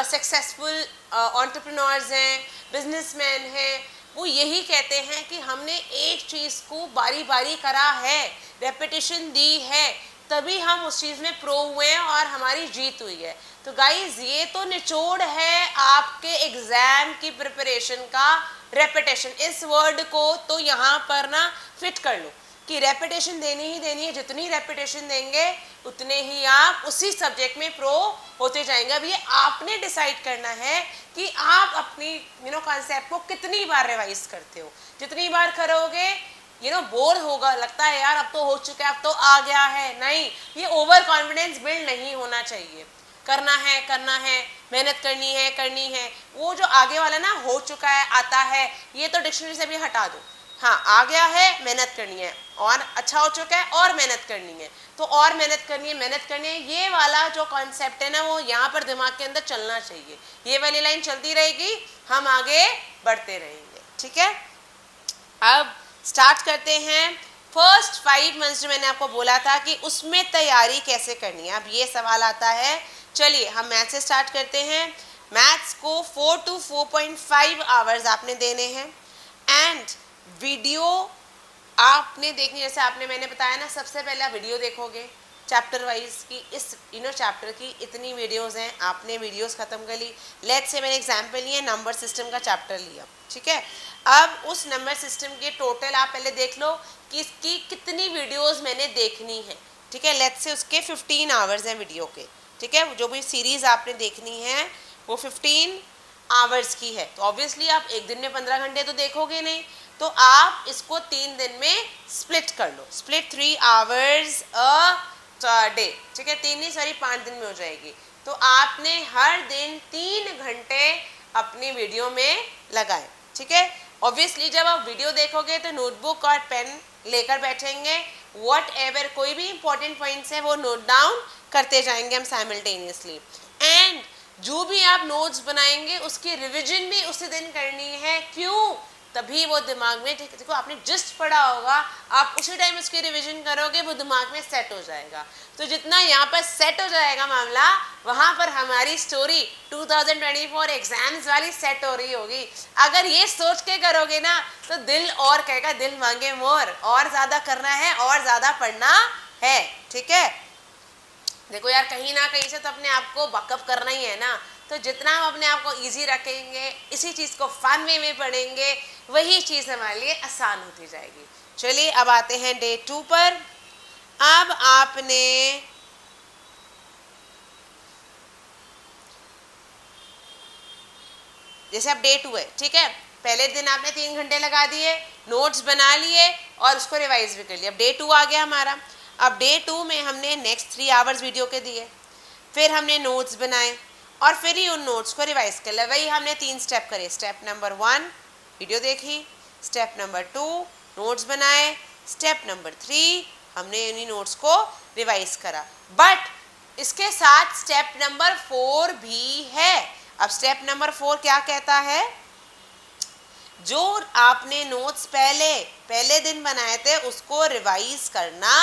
S1: सक्सेसफुल एंटरप्रेन्योर्स हैं, बिजनेसमैन हैं, वो यही कहते हैं कि हमने एक चीज़ को बारी बारी करा है, रेपिटेशन दी है, तभी हम उस चीज़ में प्रो हुए हैं और हमारी जीत हुई है। तो गाइज ये तो निचोड़ है आपके एग्ज़ाम की प्रिपरेशन का, रेपिटेशन। इस वर्ड को तो यहाँ पर ना फिट कर लो। कि रेपिटेशन देनी ही देनी है, जितनी रेपिटेशन देंगे उतने ही आप उसी सब्जेक्ट में प्रो होते जाएंगे। अब ये आपने डिसाइड करना है कि आप अपनी कॉन्सेप्ट को कितनी बार रिवाइज करते हो। जितनी बार करोगे बोर होगा, लगता है यार अब तो हो चुका है, अब तो आ गया है, नहीं, ये ओवर कॉन्फिडेंस बिल्ड नहीं होना चाहिए। करना है, मेहनत करनी है, वो जो आगे वाला ना हो चुका है, आता है, ये तो डिक्शनरी से भी हटा दो। हाँ, आ गया है, मेहनत करनी है, और अच्छा हो चुका है और मेहनत करनी है, तो और मेहनत करनी है, ये वाला जो कॉन्सेप्ट है ना वो यहाँ पर दिमाग के अंदर चलना चाहिए। ये वाली लाइन चलती रहेगी, हम आगे बढ़ते रहेंगे। ठीक है, अब स्टार्ट करते हैं। फर्स्ट 5 मंथ्स जो मैंने आपको बोला था कि उसमें तैयारी कैसे करनी है, अब ये सवाल आता है। चलिए हम मैथ से स्टार्ट करते हैं। मैथ्स को 4 to 4.5 आवर्स आपने देने हैं, एंड वीडियो आपने देखनी, जैसे आपने मैंने बताया ना, सबसे पहले आप वीडियो देखोगे चैप्टर वाइज की, इस चैप्टर की इतनी वीडियोस हैं, आपने वीडियोस खत्म कर ली। लेट्स से मैंने एग्जांपल लिया, नंबर सिस्टम का चैप्टर लिया, ठीक है। अब उस नंबर सिस्टम के टोटल आप पहले देख लो कि इसकी कितनी वीडियोस मैंने देखनी है, ठीक है। लेट्स से उसके 15 आवर्स हैं वीडियो के, ठीक है। जो भी सीरीज आपने देखनी है वो 15 आवर्स की है, तो ऑब्वियसली आप एक दिन में 15 घंटे तो देखोगे नहीं, तो आप इसको 3 दिन में स्प्लिट कर लो। स्प्लिट 3 आवर्स अ डे, ठीक है। 3 नहीं, सॉरी 5 दिन में हो जाएगी। तो आपने हर दिन 3 घंटे अपनी वीडियो में लगाए, ठीक है। ऑब्वियसली जब आप वीडियो देखोगे तो नोटबुक और पेन लेकर बैठेंगे, वॉट एवर कोई भी इंपॉर्टेंट पॉइंट्स है वो नोट डाउन करते जाएंगे हम साइमल्टेनियसली। एंड जो भी आप नोट्स बनाएंगे उसकी रिवीजन भी उसी दिन करनी है। क्यों? तभी वो दिमाग में, देखो आपने जस्ट पढ़ा होगा, आप उसी टाइम उसकी रिवीजन करोगे, वो दिमाग में सेट हो जाएगा। तो जितना यहाँ पर सेट हो जाएगा मामला, वहाँ पर हमारी स्टोरी 2024 एग्जाम्स वाली सेट हो रही होगी। अगर ये सोच के करोगे ना तो दिल और कहेगा, दिल मांगे मोर, और ज़्यादा करना है और ज़्यादा पढ़ना है, ठीक है। देखो यार, कहीं ना कहीं से तो अपने आप को बकअप करना ही है ना, तो जितना हम अपने आप को इजी रखेंगे, इसी चीज़ को फन वे में पढ़ेंगे, वही चीज़ हमारे लिए आसान होती जाएगी। चलिए अब आते हैं डे 2 पर। अब आपने जैसे अब डे 2 है, ठीक है, पहले दिन आपने 3 घंटे लगा दिए, नोट्स बना लिए और उसको रिवाइज भी कर लिया। अब डे 2 आ गया हमारा। अब डे 2 में हमने नेक्स्ट 3 आवर्स वीडियो के दिए, फिर हमने नोट्स बनाए और फिर ही उन नोट्स को रिवाइज कर लिया। वही हमने 3 स्टेप करे। स्टेप नंबर 1 वीडियो देखी, स्टेप नंबर 2 नोट्स बनाए, स्टेप नंबर 3 हमने इन्हीं नोट्स को रिवाइज करा। बट इसके साथ स्टेप नंबर 4 भी है। अब स्टेप नंबर 4 क्या कहता है? जो आपने नोट्स पहले दिन बनाए थे उसको रिवाइज करना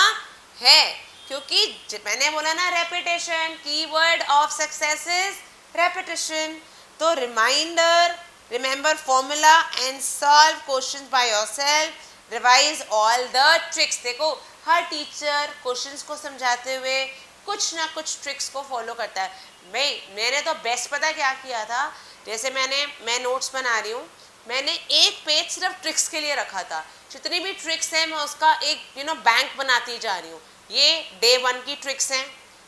S1: है, क्योंकि मैंने बोला ना repetition, keyword of success is repetition. तो reminder, remember formula and solve questions by yourself, revise all the tricks. देखो हर टीचर क्वेश्चंस को समझाते हुए कुछ ना कुछ ट्रिक्स को फॉलो करता है। मैंने तो बेस्ट पता क्या किया था, जैसे मैं नोट्स बना रही हूँ, मैंने एक पेज सिर्फ ट्रिक्स के लिए रखा था। जितनी भी ट्रिक्स हैं मैं उसका एक बैंक बनाती जा रही हूँ। ये डे 1 की ट्रिक्स हैं,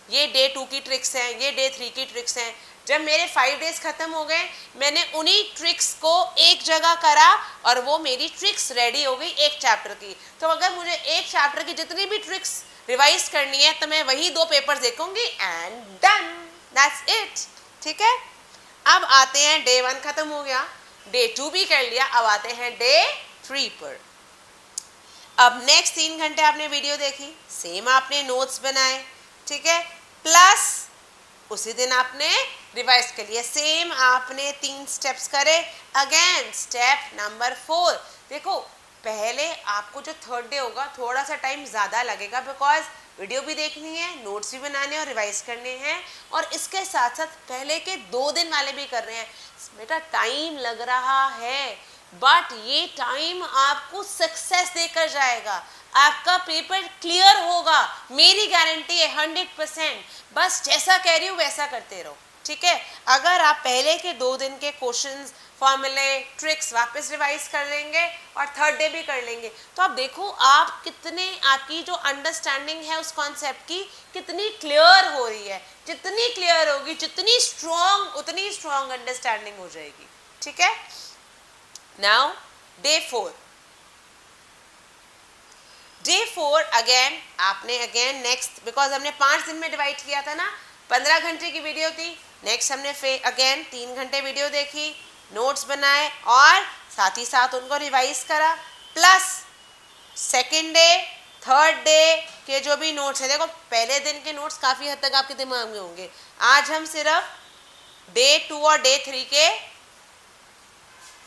S1: ये डे 2 की ट्रिक्स हैं, ये डे 3 की ट्रिक्स हैं। जब मेरे 5 डेज खत्म हो गए, मैंने उन्हीं ट्रिक्स को एक जगह करा और वो मेरी ट्रिक्स रेडी हो गई एक चैप्टर की। तो अगर मुझे एक चैप्टर की जितनी भी ट्रिक्स रिवाइज करनी है तो मैं वही 2 पेपर देखूंगी एंड डन, दैट्स इट, ठीक है। अब आते हैं डे 1 खत्म हो गया, डे 2 भी कर लिया, अब आते हैं डे 3 पर। अब नेक्स्ट 3 घंटे आपने वीडियो देखी, सेम आपने नोट्स बनाए, ठीक है, प्लस उसी दिन आपने रिवाइज कर लिया, सेम आपने 3 स्टेप्स करे। अगेन स्टेप नंबर 4, देखो पहले आपको जो 3rd डे होगा थोड़ा सा टाइम ज़्यादा लगेगा, बिकॉज वीडियो भी देखनी है, नोट्स भी बनाने और रिवाइज करने हैं, और इसके साथ साथ पहले के 2 दिन वाले भी कर रहे हैं। बेटा टाइम लग रहा है, बट ये टाइम आपको सक्सेस देकर जाएगा, आपका पेपर क्लियर होगा, मेरी गारंटी है 100%। बस जैसा कह रही हूँ वैसा करते रहो, ठीक है। अगर आप पहले के 2 दिन के क्वेश्चंस, फॉर्मूले, ट्रिक्स वापस रिवाइज कर लेंगे और थर्ड डे भी कर लेंगे, तो आप देखो आप कितने, आपकी जो अंडरस्टैंडिंग है उस कॉन्सेप्ट की कितनी क्लियर हो रही है। जितनी क्लियर होगी, जितनी स्ट्रॉन्ग, उतनी स्ट्रॉन्ग अंडरस्टैंडिंग हो जाएगी। ठीक है। नाउ डे 4, डे 4 अगेन आपने अगेन नेक्स्ट, बिकॉज हमने 5 दिन में डिवाइड किया था ना, 15 घंटे की वीडियो थी। नेक्स्ट हमने फिर अगेन 3 घंटे वीडियो देखी, नोट्स बनाए और साथ ही साथ उनको रिवाइज करा, plus second day, third day के जो भी नोट्स है, देखो पहले दिन के नोट्स काफ़ी हद तक आपके दिमाग में होंगे। आज हम सिर्फ डे 2 और डे 3 के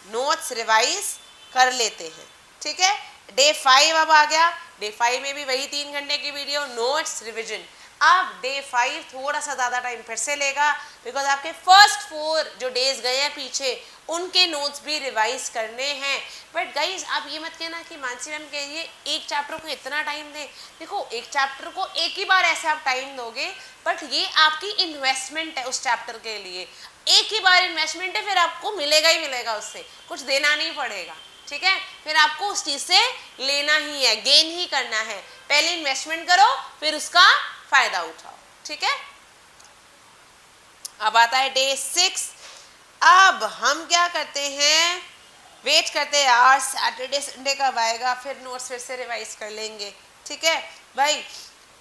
S1: नोट्स रिवाइज कर लेते हैं। ठीक है। डे 5 अब आ गया, डे 5 में भी वही 3 घंटे की वीडियो, नोट्स, रिविजन। अब डे 5 थोड़ा सा ज़्यादा टाइम फिर से लेगा, बिकॉज आपके फर्स्ट 4 जो डेज गए हैं पीछे, उनके नोट्स भी रिवाइज करने हैं। बट गाइज आप ये मत कहना कि मानसी मैम कहिए एक चैप्टर को इतना टाइम दें। देखो एक चैप्टर को एक ही बार ऐसे आप टाइम दोगे, बट ये आपकी इन्वेस्टमेंट है उस चैप्टर के लिए। एक ही बार इन्वेस्टमेंट है, फिर आपको मिलेगा ही मिलेगा, उससे कुछ देना नहीं पड़ेगा। ठीक है। फिर आपको उस चीज़ से लेना ही है, गेन ही करना है। पहले इन्वेस्टमेंट करो, फिर उसका फायदा उठाओ। ठीक है। अब आता है डे 6। अब हम क्या करते हैं, वेट करते हैं यार सैटरडे संडे कब आएगा, फिर नोट्स फिर से रिवाइज कर लेंगे। ठीक है भाई।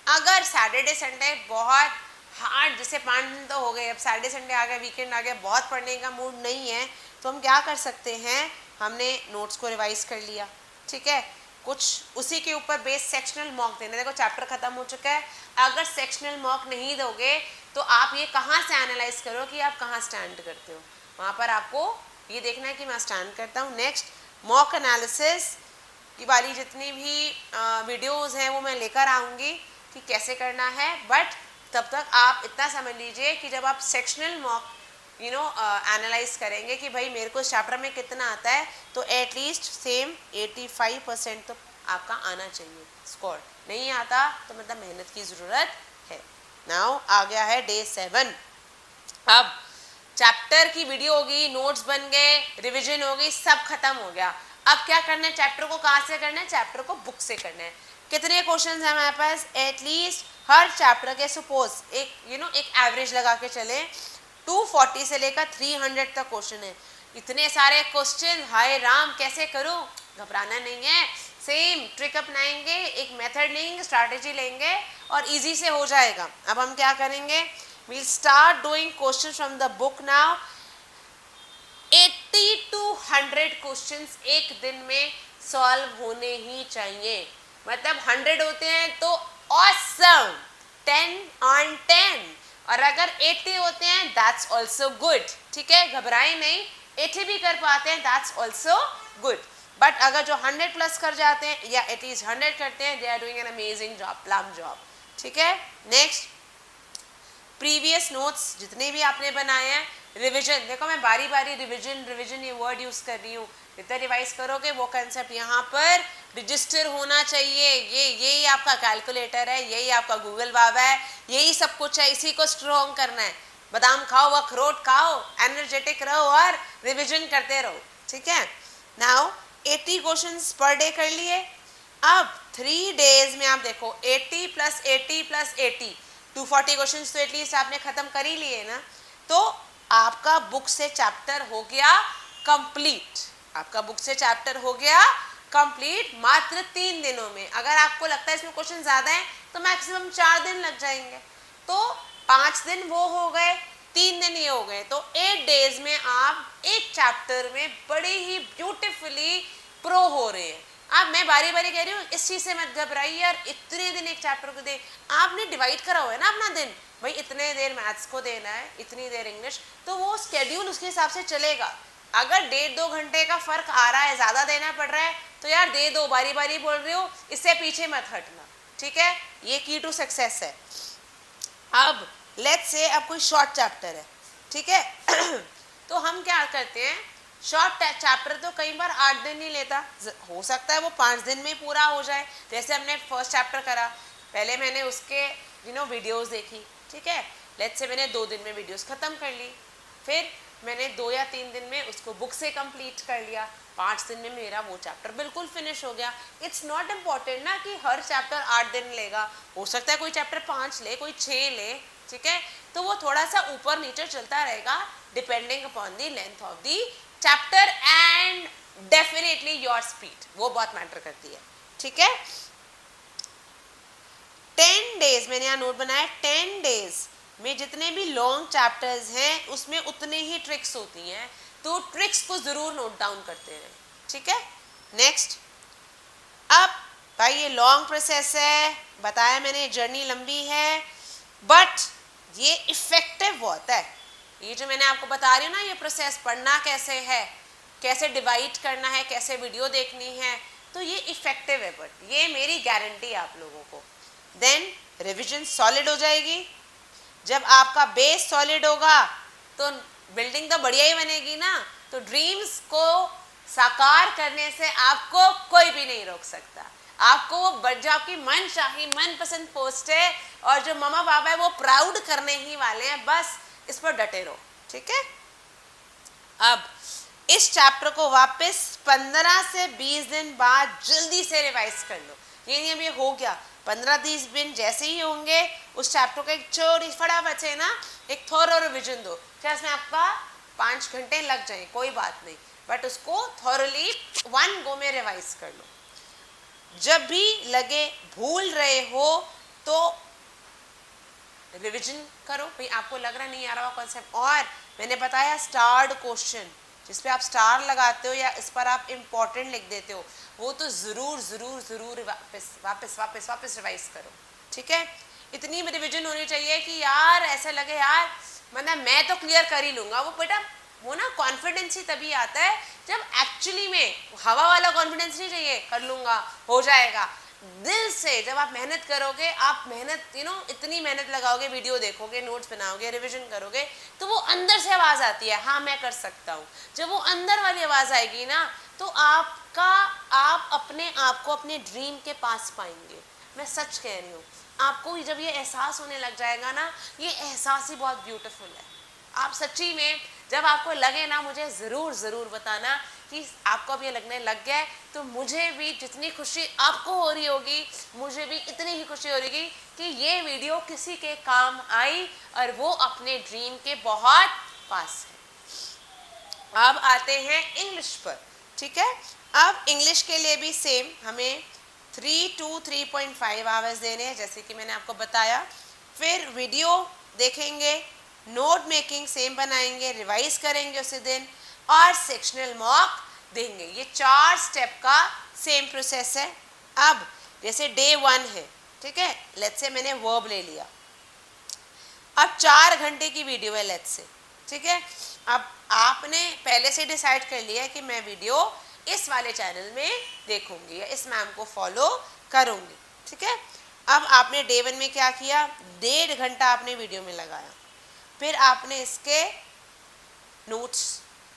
S1: अगर सैटरडे संडे बहुत हार्ड, जैसे 5 दिन तो हो गए, अब सैटरडे संडे आ गया, वीकेंड आ गया, बहुत पढ़ने का मूड नहीं है, तो हम क्या कर सकते हैं, हमने नोट्स को रिवाइज कर लिया। ठीक है। कुछ उसी के ऊपर बेस सेक्शनल मॉक देना। देखो चैप्टर खत्म हो चुका है, अगर सेक्शनल मॉक नहीं दोगे तो आप ये कहाँ से एनालाइज करो कि आप कहाँ स्टैंड करते हो। वहाँ पर आपको ये देखना है कि मैं स्टैंड करता हूँ। नेक्स्ट मॉक एनालिसिस की वाली जितनी भी वीडियोस हैं वो मैं लेकर आऊँगी कि कैसे करना है। बट तब तक आप इतना समझ लीजिए कि जब आप सेक्शनल मॉक एनालाइज करेंगे कि भाई मेरे को इस चैप्टर में कितना आता है, तो एटलीस्ट सेम 85% तो आपका आना चाहिए स्कोर। नहीं आता तो मतलब मेहनत की ज़रूरत है। नाउ आ गया है डे 7। अब चैप्टर की वीडियो होगी, नोट्स बन गए, रिविजन हो गई, सब खत्म हो गया। अब क्या करना है, चैप्टर को कहाँ से करना है, चैप्टर को बुक से करना है। कितने क्वेश्चंस हैं हमारे पास, एटलीस्ट हर चैप्टर के सपोज एक एक एवरेज लगा के चले, 240 से लेकर 300 तक क्वेश्चन है। इतने सारे क्वेश्चन, हाय राम कैसे करूं, घबराना नहीं है। सेम ट्रिक अपनाएंगे, एक मेथड लेंगे, स्ट्रैटेजी लेंगे और इजी से हो जाएगा। अब हम क्या करेंगे, we'll start doing questions from the book now। 80 to 100 questions एक दिन में सॉल्व होने ही चाहिए। मतलब 100 होते हैं तो awesome, 10 on 10, और अगर 80 होते हैं दैट्स ऑल्सो गुड। ठीक है, घबराए नहीं, 80 भी कर पाते हैं दैट्स ऑल्सो गुड। बट अगर जो 100 प्लस कर जाते हैं या एटलीस्ट 100 करते हैं, they are doing an amazing job, plum job. ठीक है। नेक्स्ट प्रीवियस नोट्स जितने भी आपने बनाए हैं, रिविजन। देखो मैं बारी बारी रिविजन ये वर्ड यूज़ कर रही हूँ। जितना रिवाइज करोगे वो कंसेप्ट यहाँ पर रजिस्टर होना चाहिए। यही आपका कैलकुलेटर है, यही आपका गूगल बाबा है, यही सब कुछ है, इसी को स्ट्रॉन्ग करना है। बादाम खाओ, अखरोट खाओ, एनर्जेटिक रहो और रिविजन करते रहो। ठीक है। नाउ 80 क्वेश्चंस पर डे कर लिए। अब 3 डेज में आप देखो 80 + 80 + 80, 240 क्वेश्चंस तो एटलीस्ट आपने खत्म कर ही लिए ना। तो आपका बुक से चैप्टर हो गया कंप्लीट, आपका बुक से चैप्टर हो गया कंप्लीट मात्र 3 दिनों में। अगर आपको लगता है इसमें क्वेश्चन ज़्यादा है तो मैक्सिमम 4 दिन लग जाएंगे, तो 5 दिन वो हो गए, 3 दिन ये हो गए, तो 8 डेज में आप एक चैप्टर में बड़े ही ब्यूटिफुली प्रो हो रहे हैं। अब मैं बारी बारी कह रही हूँ, इस चीज़ से मत घबराइए यार, इतने दिन एक चैप्टर को दे। आपने डिवाइड करा हुआ है ना अपना दिन, भाई इतने देर मैथ्स को देना है, इतनी देर इंग्लिश, तो वो स्केड्यूल उसके हिसाब से चलेगा। अगर 1.5-2 घंटे का फर्क आ रहा है, ज़्यादा देना पड़ रहा है, तो यार दे दो, बारी बारी बोल रही हो, इससे पीछे मत हटना। ठीक है, ये की टू सक्सेस है। अब लेट्स से अब कोई शॉर्ट चैप्टर है, ठीक है तो हम क्या करते हैं, शॉर्ट चैप्टर तो कई बार 8 दिन ही लेता, हो सकता है वो 5 दिन में पूरा हो जाए। जैसे हमने फर्स्ट चैप्टर करा, पहले मैंने उसके वीडियोस देखी, ठीक है, लेट्स से मैंने 2 दिन में वीडियोस ख़त्म कर ली, फिर मैंने 2 या 3 दिन में उसको बुक से कंप्लीट कर लिया, 5 दिन में मेरा वो चैप्टर बिल्कुल फिनिश हो गया। इट्स नॉट इम्पॉर्टेंट ना कि हर चैप्टर 8 दिन लेगा, हो सकता है कोई चैप्टर 5 ले, कोई 6 ले, ठीक है, तो वो थोड़ा सा ऊपर नीचे चलता रहेगा depending upon the length of the chapter and definitely your speed, वो बहुत मैटर करती है, ठीक है। 10 डेज मैंने यहाँ नोट बनाया, 10 डेज में जितने भी लॉन्ग चैप्टर्स हैं उसमें उतने ही ट्रिक्स होती हैं, तो ट्रिक्स को जरूर नोट डाउन करते हैं, ठीक है। नेक्स्ट, अब भाई ये लॉन्ग प्रोसेस है, बताया मैंने जर्नी लंबी है, बट ये इफेक्टिव बहुत है। ये जो मैंने आपको बता रही हूँ ना, ये प्रोसेस पढ़ना कैसे है, कैसे डिवाइड करना है, कैसे वीडियो देखनी है, तो ये इफेक्टिव है, बट ये मेरी गारंटी है आप लोगों को। देन रिविजन सॉलिड हो जाएगी। जब आपका बेस सॉलिड होगा तो बिल्डिंग तो बढ़िया ही बनेगी ना, तो ड्रीम्स को साकार करने से आपको कोई भी नहीं रोक सकता। आपको वो जो आपकी मन चाही मनपसंद पोस्ट है और जो मम्मा पापा है वो प्राउड करने ही वाले हैं, बस इस पर डटे रहो, ठीक है। अब इस चैप्टर को वापस 15 से 20 दिन बाद जल्दी से रिवाइज कर लो। ये नहीं अब ये हो गया, 15-20 दिन जैसे ही होंगे उस चैप्टर का एक छोटी फटाफट से ना एक थोरो रिविजन दो, चाहे इसमें आपका 5 घंटे लग जाए कोई बात नहीं, बट उसको थोरली 1 गो में रिवाइज कर लो। जब भी लगे भूल रहे हो तो रिवीजन करो, भाई आपको लग रहा नहीं आ रहा कॉन्सेप्ट, और मैंने बताया स्टार्ड क्वेश्चन जिस पे आप स्टार लगाते हो या इस पर आप इम्पोर्टेंट लिख देते हो, वो तो ज़रूर ज़रूर ज़रूर वापस वापस वापस वापस रिवाइज करो, ठीक है। इतनी रिविजन होनी चाहिए कि यार ऐसा लगे यार मतलब मैं तो क्लियर कर ही लूँगा। वो बेटा वो ना कॉन्फिडेंस ही तभी आता है जब एक्चुअली में हवा वाला कॉन्फिडेंस नहीं चाहिए, कर लूँगा हो जाएगा, दिल से जब आप मेहनत करोगे, आप मेहनत इतनी मेहनत लगाओगे, वीडियो देखोगे, नोट्स बनाओगे, रिवीजन करोगे, तो वो अंदर से आवाज़ आती है, हाँ मैं कर सकता हूँ। जब वो अंदर वाली आवाज़ आएगी ना तो आप अपने आप को अपने ड्रीम के पास पाएंगे। मैं सच कह रही हूँ, आपको जब ये एहसास होने लग जाएगा ना, ये एहसास ही बहुत ब्यूटीफुल है। आप सच्ची में जब आपको लगे ना, मुझे ज़रूर ज़रूर बताना कि आपको अब ये लगने लग गया है, तो मुझे भी जितनी खुशी आपको हो रही होगी मुझे भी इतनी ही खुशी हो रही कि ये वीडियो किसी के काम आई और वो अपने ड्रीम के बहुत पास है। अब आते हैं इंग्लिश पर, ठीक है। अब इंग्लिश के लिए भी सेम हमें 3 to 3.5 आवर्स देने हैं, जैसे कि मैंने आपको बताया। फिर वीडियो देखेंगे, नोट मेकिंग सेम बनाएंगे, रिवाइज करेंगे उसी दिन, और सेक्शनल मॉक देंगे। ये 4 स्टेप का सेम प्रोसेस है। अब जैसे डे 1 है, ठीक है, लेट्स से मैंने वर्ब ले लिया, अब 4 घंटे की वीडियो है लेट्स से, ठीक है। अब आपने पहले से डिसाइड कर लिया कि मैं वीडियो इस वाले चैनल में देखूंगी या इस मैम को फॉलो करूंगी, ठीक है। अब आपने डे 1 में क्या किया, 1.5 घंटा आपने वीडियो में लगाया, फिर आपने इसके नोट्स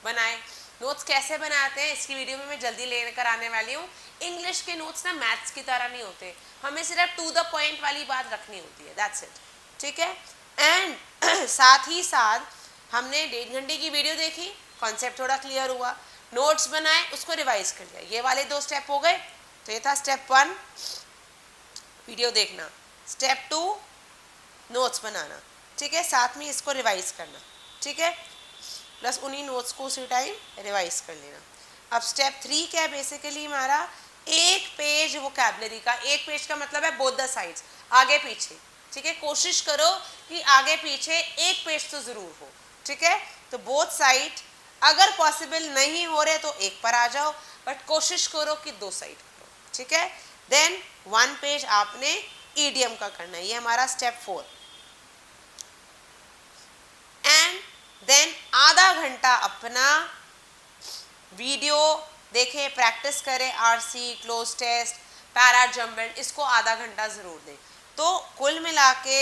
S1: बनाए। नोट्स कैसे बनाते हैं इसकी वीडियो में मैं जल्दी लेकर आने वाली हूँ। इंग्लिश के नोट्स ना मैथ्स की तरह नहीं होते, हमें सिर्फ टू द पॉइंट वाली बात रखनी होती है, दैट्स इट, ठीक है। एंड साथ ही साथ हमने 1.5 घंटे की वीडियो देखी, कॉन्सेप्ट थोड़ा क्लियर हुआ, नोट्स बनाए, उसको रिवाइज कर लिया। ये वाले 2 स्टेप हो गए। तो ये था स्टेप 1 वीडियो देखना, स्टेप 2 नोट्स बनाना, ठीक है, साथ में इसको रिवाइज करना, ठीक है, प्लस उन्हीं नोट्स को उसी टाइम रिवाइज कर लेना। अब स्टेप 3 क्या है, बेसिकली हमारा 1 पेज वोकैबुलरी का। 1 पेज का मतलब है बोथ द साइड्स, आगे पीछे, ठीक है। कोशिश करो कि आगे पीछे 1 पेज तो ज़रूर हो, ठीक है। तो बोथ साइड, अगर पॉसिबल नहीं हो रहे तो 1 पर आ जाओ, बट कोशिश करो कि 2 साइड करो, ठीक है। देन 1 पेज आपने ईडियम का करना है, ये हमारा स्टेप 4। एंड देन आधा घंटा अपना वीडियो देखें, प्रैक्टिस करें, RC, cloze test, para jumble, इसको आधा घंटा ज़रूर दें। तो कुल मिला के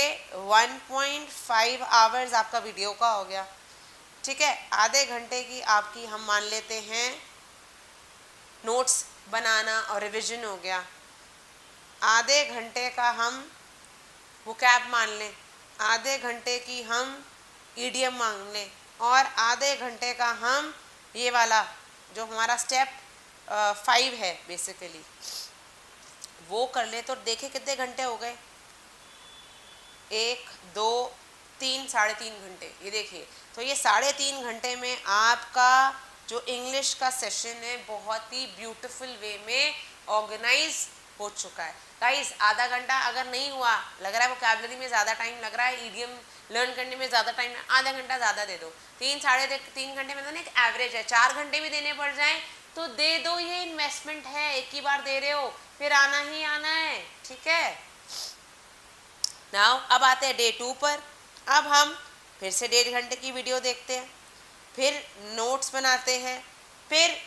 S1: 1.5 आवर्स आपका वीडियो का हो गया, ठीक है। आधे घंटे की आपकी हम मान लेते हैं नोट्स बनाना और रिवीजन हो गया, आधे घंटे का हम वोकैब मान लें, आधे घंटे की हम ईडीएम मांग लें और आधे घंटे का हम ये वाला जो हमारा स्टेप 5 है बेसिकली वो कर ले, तो देखे कितने घंटे हो गए, 1 2 3 3.5 घंटे। ये देखिए, तो ये 3.5 घंटे में आपका जो इंग्लिश का सेशन है बहुत ही ब्यूटीफुल वे में ऑर्गेनाइज हो चुका है। गाइस आधा घंटा अगर नहीं हुआ, लग रहा है वोकैबुलरी में ज़्यादा टाइम लग रहा है, ईडियम लर्न करने में ज़्यादा टाइम, आधा घंटा ज़्यादा दे दो। 3 घंटे में तो ना एक एवरेज है, 4 घंटे भी देने पड़ जाए तो दे दो, ये इन्वेस्टमेंट है, एक ही बार दे रहे हो, फिर आना ही आना है, ठीक है। नाउ अब आते हैं डे 2 पर। अब हम फिर से 1.5 घंटे की वीडियो देखते हैं, फिर नोट्स बनाते हैं, फिर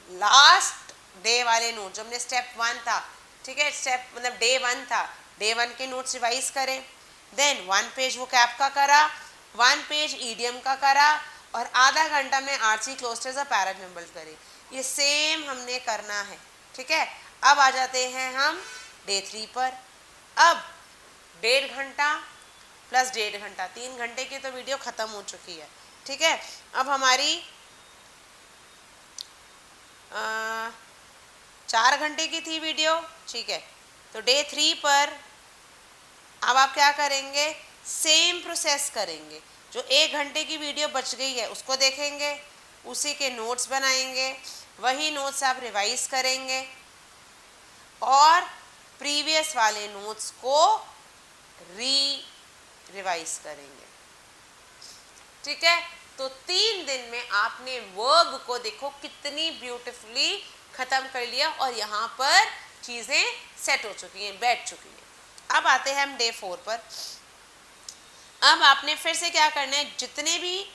S1: लास्ट डे वाले नोट जो हमने स्टेप 1 था, ठीक है, स्टेप मतलब डे 1 था, डे 1 के नोट्स रिवाइज करें। देन 1 पेज वो कैप का करा, 1 पेज ईडीएम का करा और आधा घंटा में आरसी क्लोस्टर्स और पैराजम्बल करें। ये सेम हमने करना है, ठीक है। अब आ जाते हैं हम डे 3 पर। अब 1.5 घंटा प्लस 1.5 घंटा, 3 घंटे की तो वीडियो ख़त्म हो चुकी है, ठीक है। अब हमारी 4 घंटे की थी वीडियो, ठीक है। तो डे 3 पर अब आप क्या करेंगे, सेम प्रोसेस करेंगे, जो 1 घंटे की वीडियो बच गई है उसको देखेंगे, उसी के नोट्स बनाएंगे, वही नोट्स आप रिवाइज करेंगे और प्रीवियस वाले नोट्स को रिवाइज करेंगे, ठीक है। तो 3 दिन में आपने वर्ब को देखो कितनी ब्यूटीफुली खत्म कर लिया और यहाँ पर चीज़ें सेट हो चुकी हैं, बैठ चुकी हैं। अब आते हैं हम डे 4 पर। अब आपने फिर से क्या करना है, जितने भी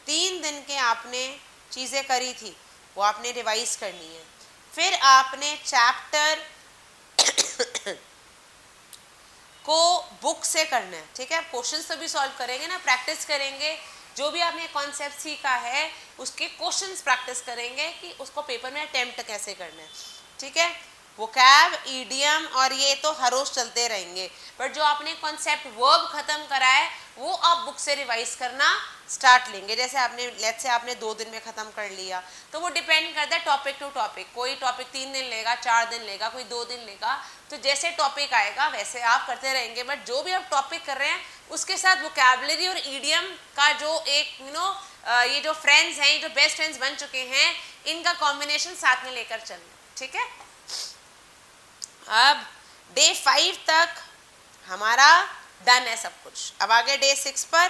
S1: 3 दिन के आपने चीज़ें करी थी वो आपने रिवाइज करनी है। फिर आपने चैप्टर को बुक से करना है, ठीक है। क्वेश्चंस तो भी सॉल्व करेंगे ना, प्रैक्टिस करेंगे, जो भी आपने कॉन्सेप्ट सीखा है उसके क्वेश्चंस प्रैक्टिस करेंगे कि उसको पेपर में अटेम्प्ट कैसे करना है, ठीक है। वोकैब, ईडियम और ये तो हर रोज चलते रहेंगे, बट जो आपने कॉन्सेप्ट वर्ब खत्म करा है वो आप बुक से रिवाइज करना स्टार्ट लेंगे। जैसे आपने लेट्स से आपने 2 दिन में ख़त्म कर लिया, तो वो डिपेंड करता है टॉपिक टू टॉपिक, कोई टॉपिक 3 दिन लेगा, 4 दिन लेगा, कोई 2 दिन लेगा, तो जैसे टॉपिक आएगा वैसे आप करते रहेंगे। बट जो भी आप टॉपिक कर रहे हैं उसके साथ वोकैबुलरी और ईडियम का जो एक ये जो फ्रेंड्स हैं, जो बेस्ट फ्रेंड्स बन चुके हैं, इनका कॉम्बिनेशन साथ में लेकर चलना, ठीक है। अब डे 5 तक हमारा डन है सब कुछ। अब आगे डे 6 पर।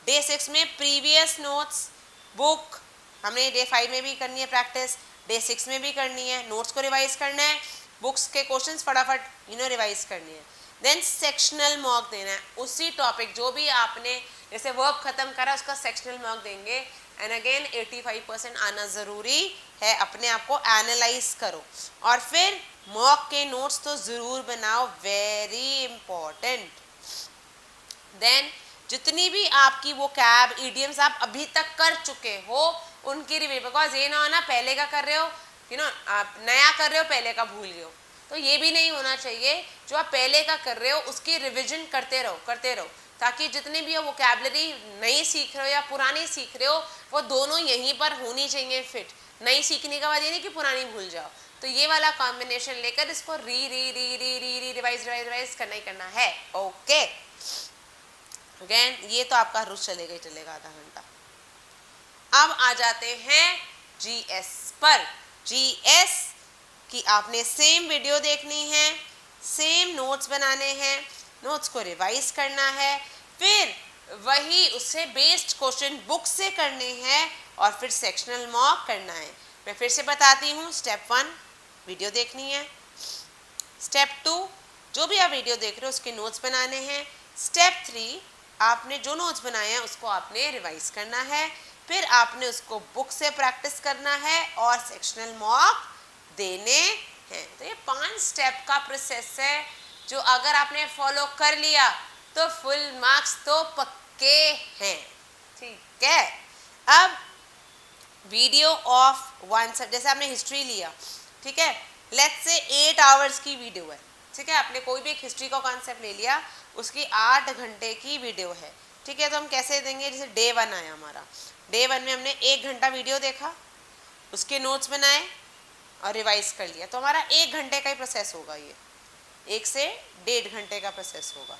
S1: डे 6 में प्रीवियस नोट्स, बुक हमने डे 5 में भी करनी है प्रैक्टिस, डे 6 में भी करनी है, नोट्स को रिवाइज करना है, बुक्स के क्वेश्चंस फटाफट रिवाइज करनी है। देन सेक्शनल मॉक देना है, उसी टॉपिक जो भी आपने जैसे वर्ब खत्म करा उसका सेक्शनल मॉक देंगे। एंड अगेन 85% आना ज़रूरी है, अपने आप को एनालाइज करो और फिर मॉक के नोट्स तो ज़रूर बनाओ, वेरी इम्पॉर्टेंट। देन जितनी भी आपकी वो कैब ईडियम्स आप अभी तक कर चुके हो उनकी रिव्यू, बिकॉज ये ना हो ना पहले का कर रहे हो, आप नया कर रहे हो पहले का भूल गए हो, तो ये भी नहीं होना चाहिए। जो आप पहले का कर रहे हो उसकी रिविजन करते रहो, ताकि जितने भी वोकैबुलरी नई सीख रहे हो या पुरानी सीख रहे हो वो दोनों यहीं पर होनी चाहिए फिट। नई सीखने का बाद ये नहीं कि पुरानी भूल जाओ, तो ये वाला कॉम्बिनेशन लेकर इसको रिवाइज करना ही करना है, ओके। अगेन ये तो आपका रोज चलेगा ही चलेगा आधा घंटा। अब आ जाते हैं जीएस पर। जीएस की आपने सेम वीडियो देखनी है, सेम नोट्स बनाने हैं, नोट्स को रिवाइज करना है, फिर वही उससे बेस्ड क्वेश्चन बुक से करने हैं और फिर सेक्शनल मॉक करना है। मैं फिर से बताती हूँ, स्टेप 1 वीडियो देखनी है, स्टेप 2 जो भी आप वीडियो देख रहे हो उसके नोट्स बनाने हैं, स्टेप 3 आपने जो नोट्स बनाए हैं उसको आपने रिवाइज करना है, फिर आपने उसको बुक से प्रैक्टिस करना है और सेक्शनल मॉक देने हैं। तो ये 5 स्टेप का प्रोसेस है जो अगर आपने फॉलो कर लिया तो फुल मार्क्स तो पक्के हैं, ठीक है। अब वीडियो ऑफ 1 जैसे आपने हिस्ट्री लिया, ठीक है, लेट्स से 8 आवर्स की वीडियो है, ठीक है, आपने कोई भी एक हिस्ट्री का कॉन्सेप्ट ले लिया, उसकी 8 घंटे की वीडियो है, ठीक है, तो हम कैसे देंगे, जैसे डे 1 आया हमारा, डे 1 में हमने 1 घंटा वीडियो देखा, उसके नोट्स बनाए और रिवाइज कर लिया, तो हमारा 1 घंटे का ही प्रोसेस होगा, ये 1 से 1.5 घंटे का प्रोसेस होगा।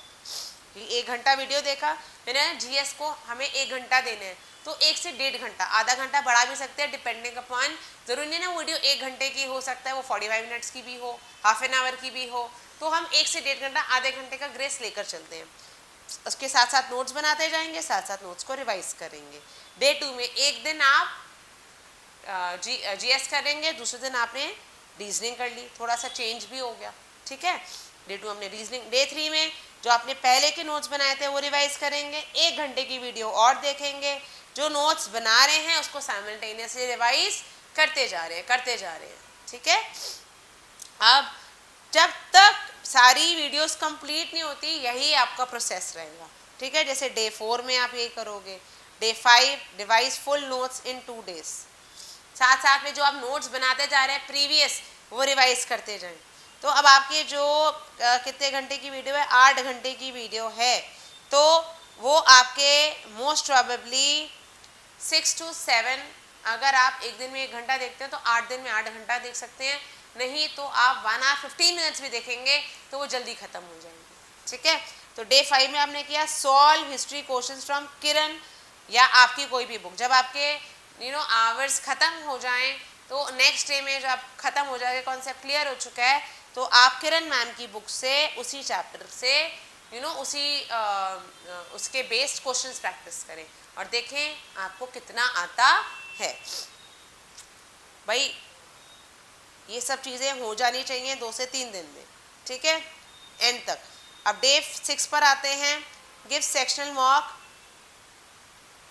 S1: 1 घंटा वीडियो देखा मैंने, जीएस को हमें 1 घंटा देने हैं, तो 1 से 1.5 घंटा, आधा घंटा बढ़ा भी सकते हैं डिपेंडिंग अपॉन, जरूरी नहीं ना वीडियो 1 घंटे की हो सकता है वो 45 मिनट्स की भी हो, हाफ एन आवर की भी हो, तो हम 1 से 1.5 घंटा, आधे घंटे का ग्रेस लेकर चलते हैं। उसके साथ साथ नोट्स बनाते जाएंगे, साथ साथ नोट्स को रिवाइज करेंगे। डे 2 में एक दिन आप जीएस करेंगे, दूसरे दिन आपने रीजनिंग कर ली, थोड़ा सा चेंज भी हो गया, ठीक है। डे 2 हमने रीजनिंग, डे 3 में जो आपने पहले के नोट्स बनाए थे वो रिवाइज करेंगे, 1 घंटे की वीडियो और देखेंगे, जो नोट्स बना रहे हैं उसको साइमल्टेनियसली रिवाइज करते जा रहे हैं, ठीक है। अब जब तक सारी वीडियोस कंप्लीट नहीं होती, यही आपका प्रोसेस रहेगा, ठीक है। जैसे डे 4 में आप यही करोगे, डे 5 रिवाइज फुल नोट्स इन 2 डेज, साथ साथ में जो आप नोट्स बनाते जा रहे हैं प्रीवियस, वो रिवाइज करते जाएं। तो अब आपके जो कितने घंटे की वीडियो है, 8 घंटे की वीडियो है, तो वो आपके मोस्ट प्रोबेबली 6 to 7, अगर आप एक दिन में 1 घंटा देखते हैं तो 8 दिन में 8 घंटा देख सकते हैं, नहीं तो आप 1 hour 15 minutes भी देखेंगे तो वो जल्दी खत्म हो जाएंगे, ठीक है। तो डे 5 में आपने किया सॉल्व हिस्ट्री क्वेश्चंस फ्रॉम किरण या आपकी कोई भी बुक, जब आपके आवर्स खत्म हो जाएं तो नेक्स्ट डे में जब खत्म हो जाएगा, कॉन्सेप्ट क्लियर हो चुका है, तो आप किरण मैम की बुक से उसी चैप्टर से उसके बेस्ड क्वेश्चंस प्रैक्टिस करें और देखें आपको कितना आता है। भाई ये सब चीज़ें हो जानी चाहिए 2 से 3 दिन में, ठीक है, एंड तक। अब डे 6 पर आते हैं, गिव सेक्शनल मॉक।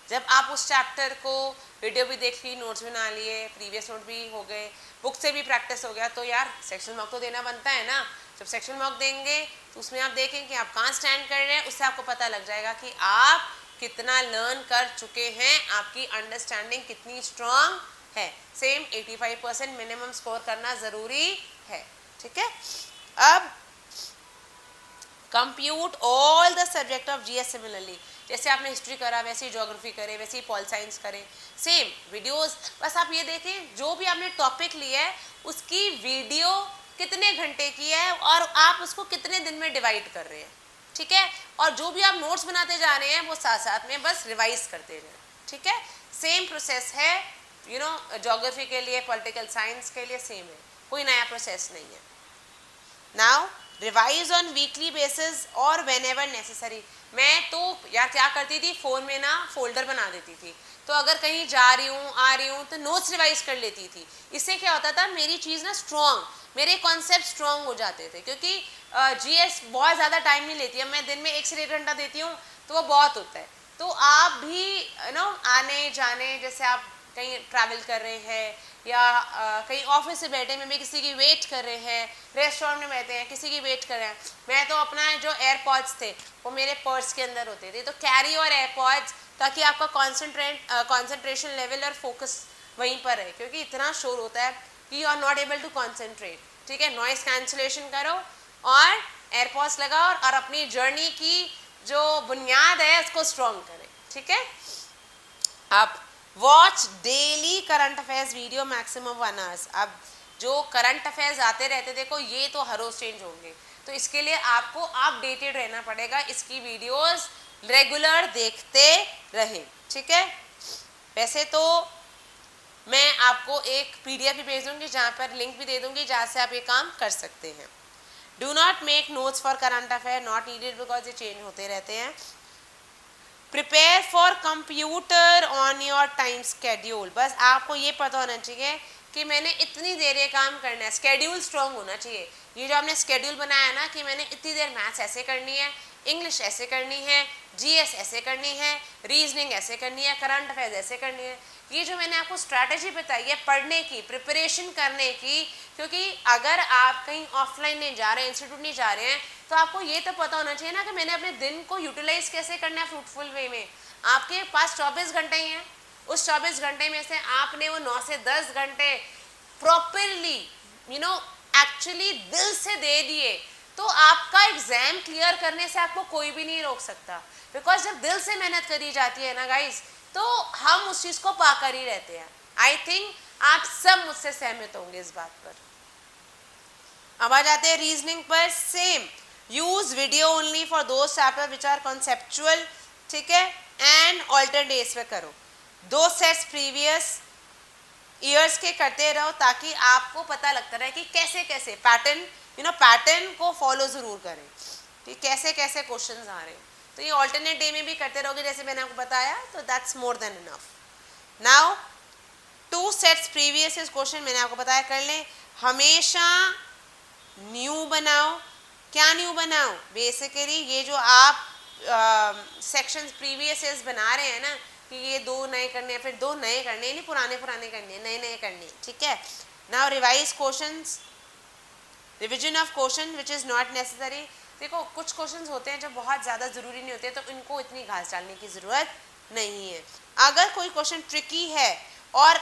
S1: जब आप उस चैप्टर को वीडियो भी देख ली, नोट्स बना लिए, प्रीवियस नोट भी हो गए, बुक से भी प्रैक्टिस हो गया, तो यार सेक्शनल मॉक तो देना बनता है ना। जब सेक्शनल मॉक देंगे तो उसमें आप देखें कि आप कहाँ स्टैंड कर रहे हैं, उससे आपको पता लग जाएगा कि आप कितना लर्न कर चुके हैं, आपकी अंडरस्टैंडिंग कितनी स्ट्रांग है। सेम 85% मिनिमम स्कोर करना ज़रूरी है, ठीक है। अब compute all the subject of GS similarly, जैसे आपने हिस्ट्री करा वैसे ही ज्योग्राफी करें, वैसे ही पॉल साइंस करें, सेम वीडियोस। बस आप ये देखें जो भी आपने टॉपिक लिया है उसकी वीडियो कितने घंटे की है और आप उसको कितने दिन में डिवाइड कर रहे हैं, ठीक है। और जो भी आप नोट्स बनाते जा रहे हैं वो साथ साथ में बस रिवाइज करते जाएं, ठीक है। सेम प्रोसेस है ज्योग्राफी के लिए, पॉलिटिकल साइंस के लिए सेम है, कोई नया प्रोसेस नहीं है। Now revise on weekly basis और वेन एवर नेसेसरी। मैं तो यार क्या करती थी, फ़ोन में ना फोल्डर बना देती थी, तो अगर कहीं जा रही हूँ आ रही हूँ तो नोट्स रिवाइज कर लेती थी। इससे क्या होता था, मेरी चीज़ ना स्ट्रॉन्ग, मेरे कॉन्सेप्ट स्ट्रॉन्ग हो जाते थे, क्योंकि जीएस बहुत ज़्यादा टाइम नहीं लेती है। मैं दिन में 1 से 1.5 घंटा देती हूँ तो वो बहुत होता है। तो आप भी आने जाने, जैसे आप कहीं ट्रैवल कर रहे हैं या कहीं ऑफिस से बैठे में भी किसी की वेट कर रहे हैं, रेस्टोरेंट में बैठे हैं किसी की वेट कर रहे हैं, मैं तो अपना जो एयरपॉड्स थे वो मेरे पर्स के अंदर होते थे, तो कैरी और एयरपॉड्स, ताकि आपका कॉन्सेंट्रेशन लेवल और फोकस वहीं पर है, क्योंकि इतना शोर होता है कि you are not able to concentrate, ठीक है। नॉइस कैंसिलेशन करो और एयरपॉड्स लगाओ और अपनी जर्नी की जो बुनियाद है उसको स्ट्रॉन्ग करें, ठीक है। आप watch daily current affairs video maximum 1 hour। अब जो करंट अफेयर्स आते रहते, देखो ये तो हर रोज चेंज होंगे, तो इसके लिए आपको अपडेटेड रहना पड़ेगा, इसकी वीडियोस रेगुलर देखते रहें, ठीक है। वैसे तो मैं आपको एक पीडीएफ भी भेज दूंगी, जहाँ पर लिंक भी दे दूंगी, जहाँ से आप ये काम कर सकते हैं। Do not make notes for current affair, not needed, because ये चेंज होते रहते हैं। Prepare for computer on your time schedule. बस आपको ये पता होना चाहिए कि मैंने इतनी देर ये काम करना है, स्केड्यूल स्ट्रॉन्ग होना चाहिए। ये जो आपने स्केड्यूल बनाया ना कि मैंने इतनी देर मैथ्स ऐसे करनी है, इंग्लिश ऐसे करनी है, जीएस ऐसे करनी है, रीजनिंग ऐसे करनी है, करंट अफेयर्स ऐसे करनी है, ये जो मैंने आपको स्ट्रैटेजी बताई है पढ़ने की, प्रिपरेशन करने की, क्योंकि अगर आप कहीं ऑफलाइन नहीं जा रहे हैं, इंस्टीट्यूट नहीं जा रहे हैं, तो आपको ये तो पता होना चाहिए ना कि मैंने अपने दिन को यूटिलाइज कैसे करना है फ्रूटफुल वे में। आपके पास 24 घंटे ही हैं, उस 24 घंटे में से आपने वो 9 से 10 घंटे प्रॉपरली एक्चुअली दिल से दे दिए, तो आपका एग्जाम क्लियर करने से आपको कोई भी नहीं रोक सकता, बिकॉज जब दिल से मेहनत करी जाती है ना गाइस, तो हम उस चीज को पाकर ही रहते हैं। आई थिंक आप सब मुझसे सहमत होंगे इस बात पर। अब आ जाते हैं रीजनिंग पर। Same, use video only for those chapter which are conceptual, ठीक है, एंड ऑल्टरनेट डेज पे करो। 2 सेट्स प्रीवियस ईयर्स के करते रहो ताकि आपको पता लगता रहे कि कैसे कैसे पैटर्न, पैटर्न को फॉलो जरूर करें कि कैसे कैसे क्वेश्चंस आ रहे हैं। तो ये ऑल्टरनेट डे में भी करते रहोगे जैसे मैंने आपको बताया, तो that's more than enough. Now 2 sets previous question मैंने आपको बताया कर लें। हमेशा न्यू बनाओ। क्या न्यू बनाओ? बेसिकली ये जो आप सेक्शंस प्रीवियस बना रहे हैं ना, कि ये 2 नए करने हैं, फिर 2 नए करने हैं, नहीं पुराने पुराने करने हैं, नए नए करने हैं, ठीक है। Now revise questions, revision of question which is not necessary. देखो कुछ क्वेश्चंस होते हैं जो बहुत ज़्यादा ज़रूरी नहीं होते, तो इनको इतनी घास डालने की ज़रूरत नहीं है। अगर कोई क्वेश्चन ट्रिकी है और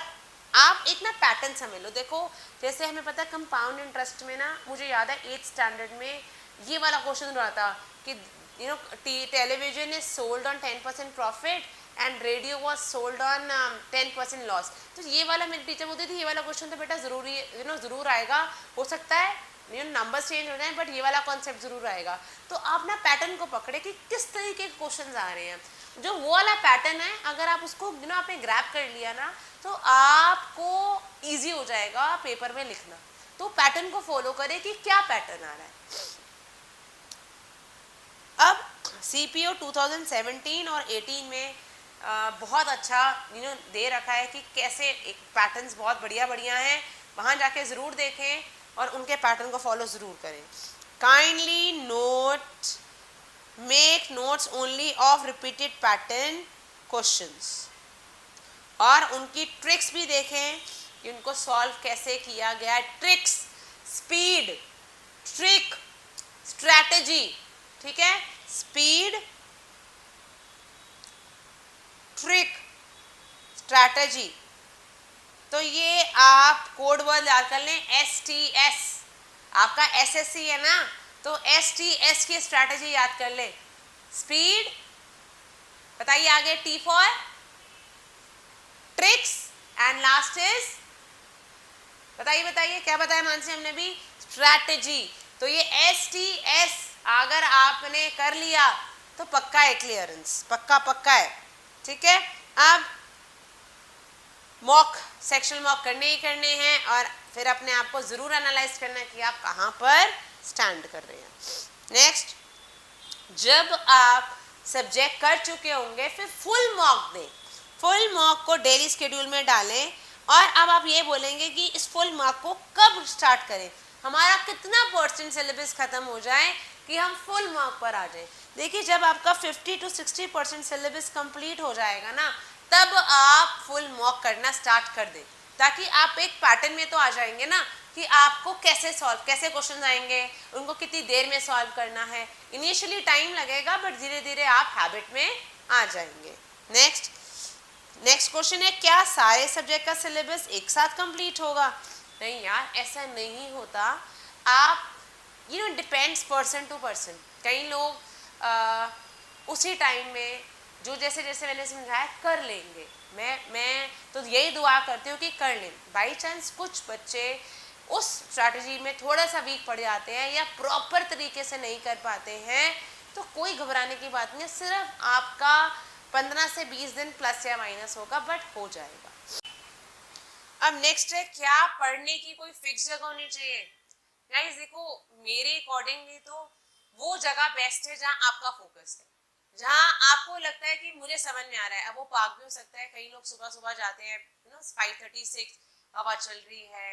S1: आप एक ना पैटर्न समझ लो, देखो जैसे हमें पता है कंपाउंड इंटरेस्ट में ना, मुझे याद है 8th स्टैंडर्ड में ये वाला क्वेश्चन रहा था कि television is sold on 10% profit and radio was sold on 10% loss. तो ये वाला मेरी टीचर बोलती थी ये वाला क्वेश्चन तो बेटा जरूरी ज़रूर आएगा, हो सकता है नंबर चेंज हो जाए बट ये वाला कॉन्सेप्ट जरूर आएगा। तो आप ना पैटर्न को पकड़े कि किस तरीके के क्वेश्चंस आ रहे हैं। जो वो वाला पैटर्न है, अगर आप उसको आपने ग्रैब कर लिया ना, तो आपको इजी हो जाएगा पेपर में लिखना। तो पैटर्न को फॉलो करें कि क्या पैटर्न आ रहा है। अब CPO 2017 और 18 में बहुत अच्छा दे रखा है कि कैसे पैटर्न्स बहुत बढ़िया बढ़िया हैं, वहाँ जाके ज़रूर देखें और उनके पैटर्न को फॉलो ज़रूर करें। Kindly note, make notes only of repeated pattern questions, और उनकी ट्रिक्स भी देखें कि उनको सॉल्व कैसे किया गया है। ट्रिक्स, स्पीड, ट्रिक, स्ट्रैटेजी, ठीक है, स्पीड, ट्रिक, स्ट्रैटेजी। तो ये आप कोड वर्ड याद कर लें, STS। आपका SSC है ना, तो STS की स्ट्रैटेजी याद कर लें। स्पीड, बताइए आगे, T for tricks, and last is, बताइए क्या बताया मानसी हमने भी, स्ट्रैटेजी। तो ये STS अगर आपने कर लिया तो पक्का है क्लियरेंस, पक्का है, ठीक है। अब मॉक, सेक्शन मॉक करने ही करने हैं और फिर अपने आप को जरूर एनालाइज करना है कि आप कहाँ पर स्टैंड कर रहे हैं। नेक्स्ट, जब आप सब्जेक्ट कर चुके होंगे फिर फुल मॉक दें। फुल मॉक को डेली शेड्यूल में डालें और अब आप ये बोलेंगे कि इस फुल मॉक को कब स्टार्ट करें, हमारा कितना % सिलेबस खत्म हो जाए कि हम फुल मॉक पर आ जाएं। देखिए जब आपका 50 to 60% सिलेबस कंप्लीट हो जाएगा ना, तब आप फुल मॉक करना स्टार्ट कर दें, ताकि आप एक पैटर्न में तो आ जाएंगे ना कि आपको कैसे क्वेश्चन आएंगे, उनको कितनी देर में सॉल्व करना है। इनिशियली टाइम लगेगा बट धीरे धीरे आप हैबिट में आ जाएंगे। नेक्स्ट क्वेश्चन है, क्या सारे सब्जेक्ट का सिलेबस एक साथ कंप्लीट होगा? नहीं यार, ऐसा नहीं होता। आप डिपेंड्स पर्सन टू पर्सन। कई लोग उसी टाइम में जो जैसे जैसे मैंने समझाया कर लेंगे। मैं तो यही दुआ करती हूँ कि कर लें। बाई चांस कुछ बच्चे उस स्ट्रैटेजी में थोड़ा सा वीक पड़ जाते हैं या प्रॉपर तरीके से नहीं कर पाते हैं, तो कोई घबराने की बात नहीं है। सिर्फ आपका 15 से 20 दिन प्लस या माइनस होगा, बट हो जाएगा। अब नेक्स्ट है, क्या पढ़ने की कोई फिक्स जगह होनी चाहिए? गाइस देखो, मेरे अकॉर्डिंगली तो वो जगह बेस्ट है जहाँ आपका फोकस है, जहाँ आपको लगता है कि मुझे समझ में आ रहा है। अब वो पार्क भी हो सकता है, कई लोग सुबह सुबह जाते हैं 5:36, हवा चल रही है,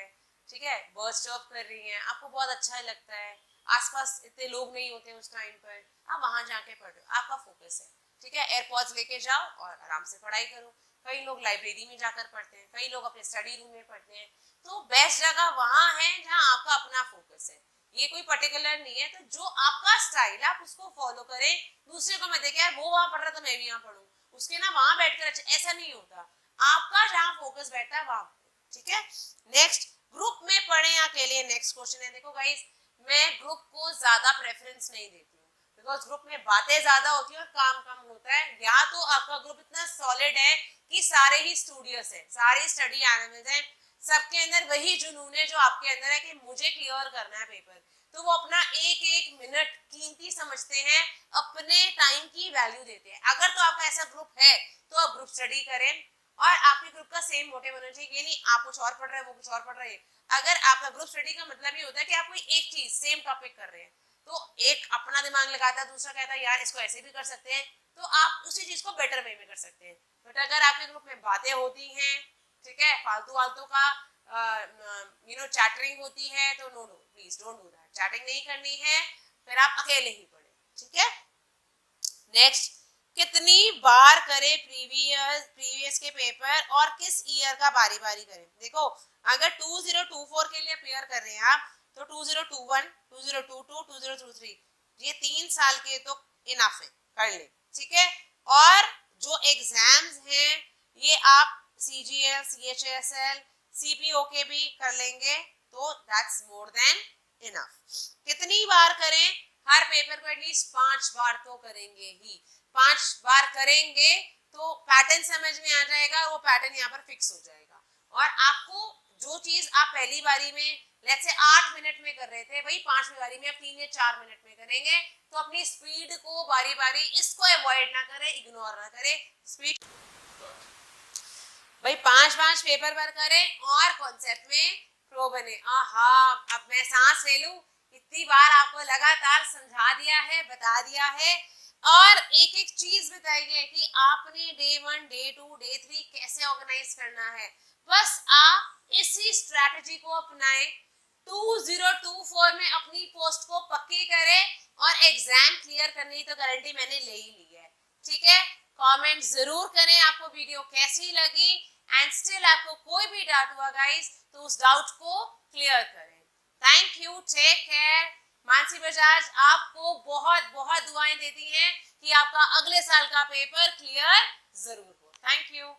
S1: ठीक है, बर्ड्स चर्प कर रही हैं, आपको बहुत अच्छा लगता है, आसपास इतने लोग नहीं होते उस टाइम पर, आप वहां जाके पढ़ो, आपका फोकस है, ठीक है। एयरपॉड्स लेके जाओ और आराम से पढ़ाई करो। कई लोग लाइब्रेरी में जाकर पढ़ते हैं, कई लोग अपने स्टडी रूम में पढ़ते हैं। तो बेस्ट जगह वहां है जहां आपका अपना फोकस है। ये कोई पर्टिकुलर नहीं है, तो जो आपका स्टाइल है आप उसको फॉलो करें। दूसरे को मैं देखे यार वो वहां पढ़ रहा तो मैं भी यहाँ पढ़ूं, उसके ना वहां बैठकर, अच्छा ऐसा नहीं होता। आपका जहां फोकस बैठता है वहां, ठीक है। नेक्स्ट, ग्रुप में पढ़े या अकेले? नेक्स्ट क्वेश्चन है, देखो गाइस, मैं ग्रुप को ज्यादा प्रेफरेंस नहीं देती हूँ, बिकॉज ग्रुप में बातें ज्यादा होती है और काम कम होता है। या तो आपका ग्रुप इतना सॉलिड है कि सारे ही स्टूडियस है, सारे स्टडी एनिमल्स हैं, सबके अंदर वही जुनून है जो आपके अंदर है कि मुझे क्लियर करना है पेपर, तो वो अपना एक एक मिनट कीमती समझते हैं, अपने टाइम की वैल्यू देते हैं। अगर तो आपका ऐसा ग्रुप है तो आप ग्रुप स्टडी करें और आपके ग्रुप का सेम मोटिव होना चाहिए, ये नहीं आप कुछ और पढ़ रहे हैं वो कुछ और पढ़ रहे हैं। अगर आपका ग्रुप स्टडी का मतलब ये होता है कि आप कोई एक चीज सेम टॉपिक कर रहे हैं, तो एक अपना दिमाग लगाता है, दूसरा कहता है यार इसको ऐसे भी कर सकते हैं, तो आप उसी चीज को बेटर वे में कर सकते हैं। बट अगर आपके ग्रुप में बातें होती हैं, ठीक है, फालतू फालतू का चैटरिंग होती है, तो no please don't do that. Chatting नहीं करनी है, फिर आप अकेले ही पढ़ें, ठीक है। नेक्स्ट, कितनी बार करें प्रीवियस के पेपर और किस ईयर का बारी बारी करें। देखो अगर 2024 के लिए अपेयर कर रहे हैं आप, तो 2021, 2022, 2023 ये 3 साल के तो इनफ है, कर ले, ठीक है। और जो एग्जाम्स हैं ये आप CGL, CHSL, CPO के भी कर लेंगे, तो दैट्स मोर देन इनफ। कितनी बार करें, हर पेपर को एटलीस्ट 5 बार तो करेंगे ही। 5 बार करेंगे तो पैटर्न समझ में आ जाएगा, वो पैटर्न यहाँ पर फिक्स हो जाएगा। और आपको जो चीज आप पहली बारी में लेट्स से 8 मिनट में कर रहे थे, वही 5वीं बारी में आप 3 या 4 मिनट में करेंगे। तो अपनी स्पीड को बारी बारी इसको अवॉइड ना करें, इग्नोर ना करें, स्पीड भाई 5 पेपर पर करें और कॉन्सेप्ट में प्रो बने। आहा, अब मैं सांस ले लूं, इतनी बार आपको लगातार समझा दिया है, बता दिया है, और एक एक चीज बताई है कि आपने डे 1, डे 2, डे 3 कैसे ऑर्गेनाइज करना है। बस आप इसी स्ट्रैटेजी को अपनाएं, 2024 में अपनी पोस्ट को पक्की करें और एग्जाम क्लियर करने की तो गारंटी मैंने ले ही ली है, ठीक है। कमेंट जरूर करें आपको वीडियो कैसी लगी, एंड स्टिल आपको कोई भी डाउट हुआ गाइस तो उस डाउट को क्लियर करें। Thank you, take care. Mansi Bajaj आपको बहुत बहुत दुआएं देती हैं कि आपका अगले साल का पेपर क्लियर जरूर हो। Thank you.